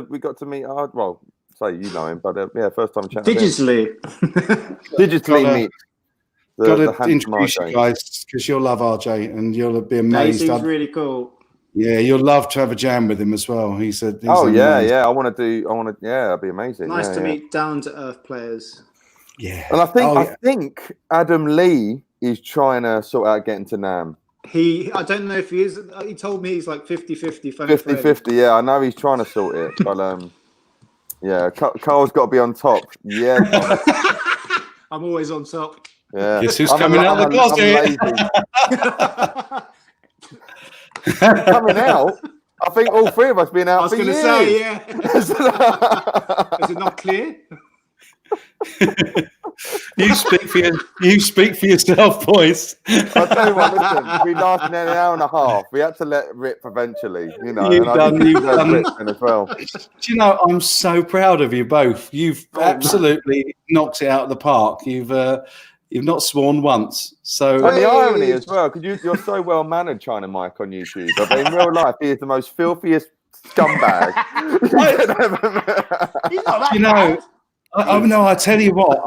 we got to meet. Well, say you know him, but yeah, first time chatting. Digitally meet. Got to introduce you guys because you'll love RJ and you'll be amazed. He seems really cool. Yeah, you'll love to have a jam with him as well. He said. Yeah. I want to. Yeah, that'd be amazing. Nice to meet down to earth players. Yeah. And I think Adam Lee is trying to sort out getting to NAMM. I don't know if he is. He told me he's like 50-50. 50-50, yeah. I know he's trying to sort it, but yeah, Karl's got to be on top. Yeah. I'm always on top. Yeah. Guess who's coming out of the closet? Coming out? I think all three of us been out. I was going to say, yeah. Is it not clear? You speak for yourself, boys. I'll tell you what, listen, we lasted an hour and a half. We had to let it rip eventually, you know. You've done. As well. Do you know, I'm so proud of you both. You've absolutely knocked it out of the park. You've not sworn once. So and the irony as well, because you're so well mannered, China Mike, on YouTube. But in real life, he is the most filthiest scumbag. He's not that you know. No, I tell you what.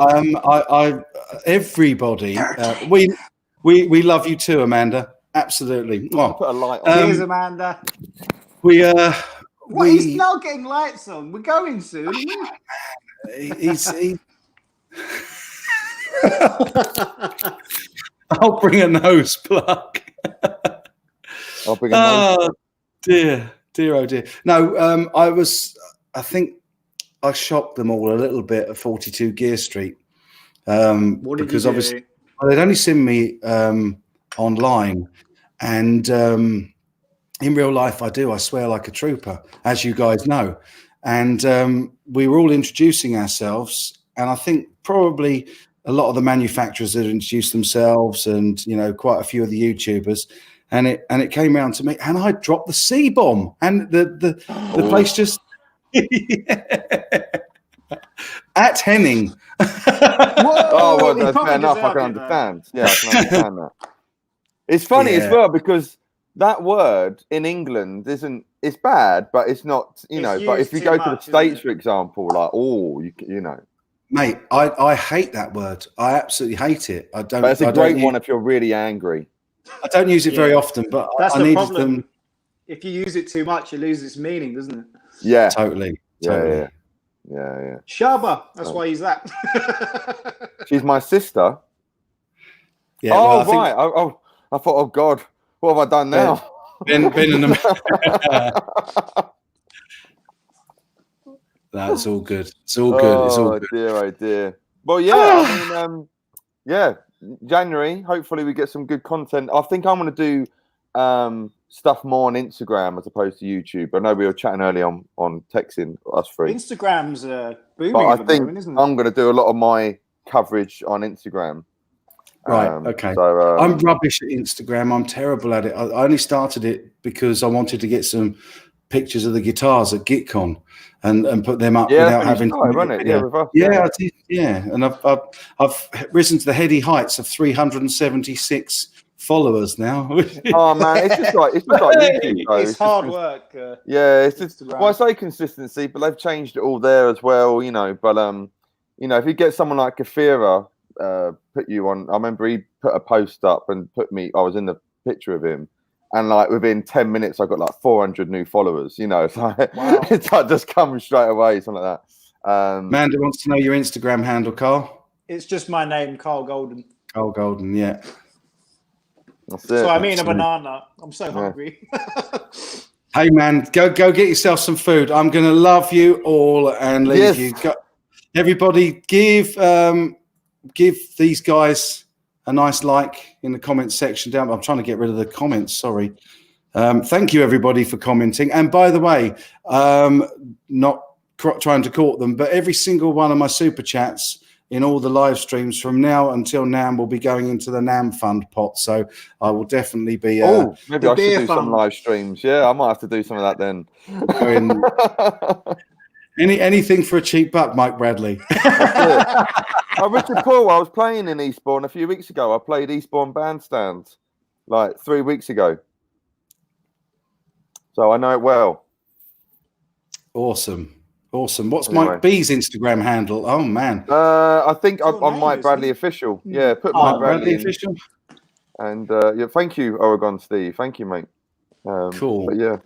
Everybody, we love you too, Amanda. Absolutely. Well, put a light on. Cheers, Amanda. He's now getting lights on. We're going soon. I'll bring a nose plug. I'll bring a nose plug. Dear, oh dear. No, I think I shocked them all a little bit at 42 Gear Street. Because obviously they'd only seen me online, and in real life I swear like a trooper, as you guys know. And we were all introducing ourselves, and I think probably a lot of the manufacturers had introduced themselves, and quite a few of the YouTubers. and it came round to me, and I dropped the C bomb, and the place just at Henning. Oh well, he that's probably fair enough. I deserved can it, though. understand. Yeah, I can understand that. It's funny as Yeah. well because that word in England isn't. It's bad, but it's not. You know. It's But if used you too go to the much, isn't States, it? for example, like you know. Mate, I hate that word. I absolutely hate it. I don't. But it's a I great don't one use, if you're really angry. I don't use it very Yeah. often, but That's I the needed problem. them If you use it too much, it loses its meaning, doesn't it? Yeah. totally. Yeah. Shabba. That's why he's that. She's my sister. Yeah. Oh well, I think right. I thought, oh God, what have I done now? Ben and That's all good. It's all good. It's all Oh good. dear, oh dear. Well, yeah. I mean, yeah. January. Hopefully, we get some good content. I think I'm going to do stuff more on Instagram as opposed to YouTube. I know we were chatting earlier on texting us three. Instagram's booming But I at the think moment, isn't it? I'm going to do a lot of my coverage on Instagram. Right. Okay. So I'm rubbish at Instagram. I'm terrible at it. I only started it because I wanted to get some pictures of the guitars at GitCon and put them up yeah, without that's having when you started, wasn't it? Yeah, with us. Yeah, I did, yeah. And I've risen to the heady heights of 376 followers now. Oh man, it's just like YouTube. Though. It's hard just, work. Yeah, it's just Instagram. well, I say consistency, but they've changed it all there as well, you know. But you know, if you get someone like Kafira, put you on. I remember he put a post up and put me. I was in the picture of him, and like within 10 minutes, I got like 400 new followers. You know, it's like, Wow. it's like just coming straight away, something like that. Amanda wants to know your Instagram handle, Carl. It's just my name, Karl Golden. Carl Golden, yeah. That's it. So I'm eating a Absolutely. banana. I'm so hungry. Hey man, go get yourself some food. I'm gonna love you all and leave Yes. you. Everybody, give these guys a nice like in the comments section down. I'm trying to get rid of the comments. Sorry. Thank you everybody for commenting. And by the way, not trying to court them, but every single one of my super chats in all the live streams from now until NAMM will be going into the NAMM fund pot. So I will definitely be. Maybe I should do some live streams. Yeah, I might have to do some of that then. Anything for a cheap buck, Mike Bradley. Richard Paul, I was playing in Eastbourne a few weeks ago. I played Eastbourne Bandstand like 3 weeks ago. So I know it well. Awesome. What's Anyway. Mike B's Instagram handle? Oh man. I think I'm name, Mike isn't Bradley it? Official. Yeah, put Mike Bradley in. Official. And yeah, thank you, Oregon Steve. Thank you, mate. Cool. But yeah.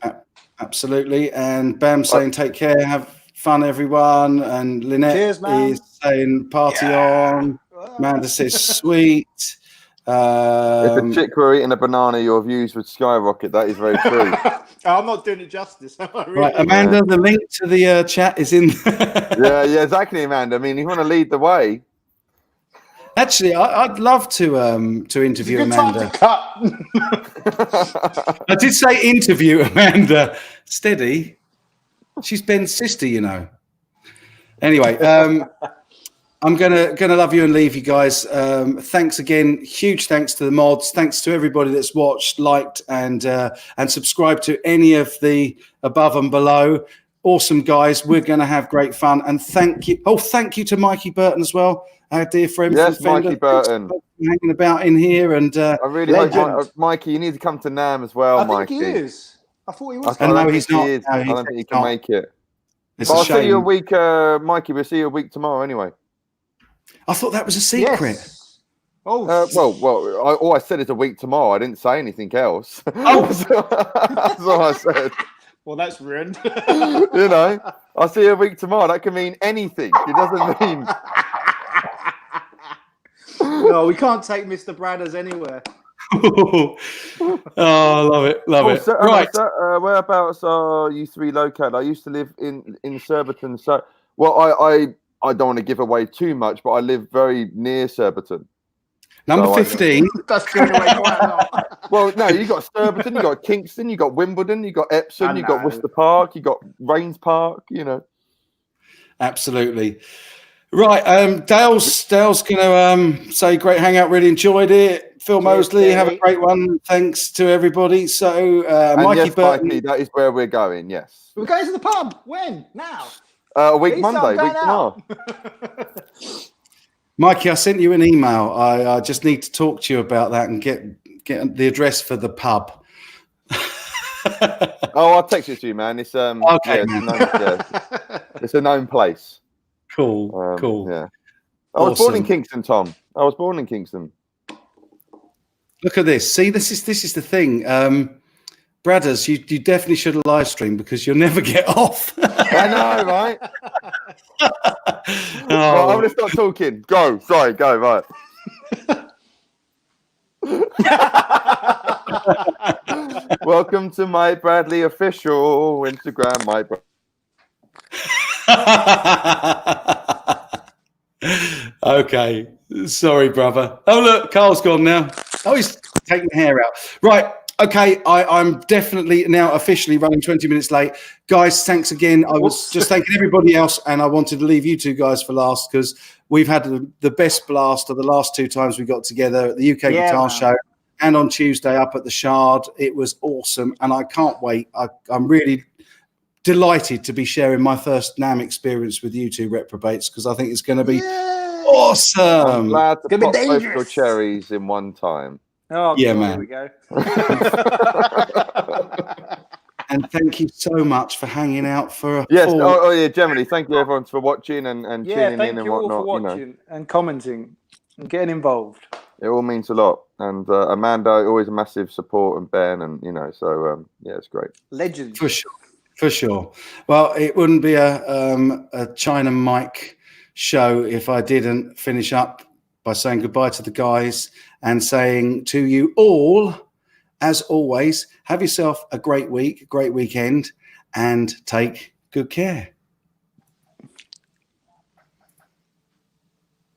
Absolutely. And Bam saying take care, have fun everyone. And Lynette Cheers, man. is saying party on. Amanda says sweet. If a chick were eating a banana, your views would skyrocket. That is very true. I'm not doing it justice. Am I really? Right, Amanda, the link to the chat is in. yeah, exactly, Amanda. I mean, you want to lead the way. Actually, I'd love to interview It's a good Amanda. time to cut. I did say interview Amanda. Steady. She's Ben's sister, you know. Anyway, I'm gonna love you and leave you guys. Thanks again. Huge thanks to the mods. Thanks to everybody that's watched, liked, and subscribed to any of the above and below. Awesome guys. We're gonna have great fun. And thank you. Oh, thank you to Mikey Burton as well, our dear friend. Yes, from Fender. Mikey Burton. Hanging about in here, and I really hope, Mikey, you need to come to NAMM as well, I Mikey. think he is. I thought he was. I know he's not. I don't think he can make it. It's But a I'll see you a shame. week, Mikey. We'll see you a week tomorrow anyway. I thought that was a secret. Yes. Oh, Well, all I said is a week tomorrow. I didn't say anything else. Oh. That's all I said. well, that's ruined. You know, I'll see you a week tomorrow. That can mean anything. It doesn't mean. No, we can't take Mr. Bradders anywhere. Oh, I love it. Right. Whereabouts are you three located? I used to live in Surbiton. So, well, I don't want to give away too much, but I live very near Surbiton. Number 15. That's giving away quite a lot. Well, no, you got Surbiton, you got Kingston, you got Wimbledon, you got Epsom, I you got know. Worcester Park, you got Rains Park. You know. Absolutely. Right. Dale's going to say great hangout. Really enjoyed it. Phil Mosley, have a great one. Thanks to everybody. So, Mikey yes, Burton. Mikey, that is where we're going. Yes. We're going to the pub. When? Now? A week Lisa, Monday, I'm going week tomorrow. out. Mikey, I sent you an email. I just need to talk to you about that and get the address for the pub. Oh, I'll text it to you, man. It's Okay, it's a known place. Cool, cool. Yeah. I was born in Awesome. Kingston, Tom. I was born in Kingston. Look at this. See, this is the thing. Bradders, you definitely should live stream because you'll never get off. I know, right? Oh. Right, I'm gonna start talking. Go, sorry, go, right. Welcome to my Bradley official Instagram, my Okay, sorry, brother. Oh, look, Karl's gone now. Oh, he's taking the hair out. Right. Okay, I'm definitely now officially running 20 minutes late. Guys, thanks again. I was just thanking everybody else, and I wanted to leave you two guys for last because we've had the best blast of the last 2 times we got together at the UK Guitar Show and on Tuesday up at the Shard. It was awesome, and I can't wait. I'm really delighted to be sharing my first NAMM experience with you two reprobates because I think it's going to be awesome. I'm glad to pop both your dangerous. cherries in one time. Oh, Yeah, God, man. Here we go. And thank you so much for hanging out for a Yes. full... Oh, yeah. Generally, thank you everyone for watching and tuning thank in and you all whatnot. for watching and commenting and getting involved. It all means a lot. And Amanda, always a massive support, and Ben, and so yeah, it's great. Legends. For sure. Well, it wouldn't be a China Mike show if I didn't finish up by saying goodbye to the guys and saying to you all, as always, have yourself a great week, great weekend, and take good care.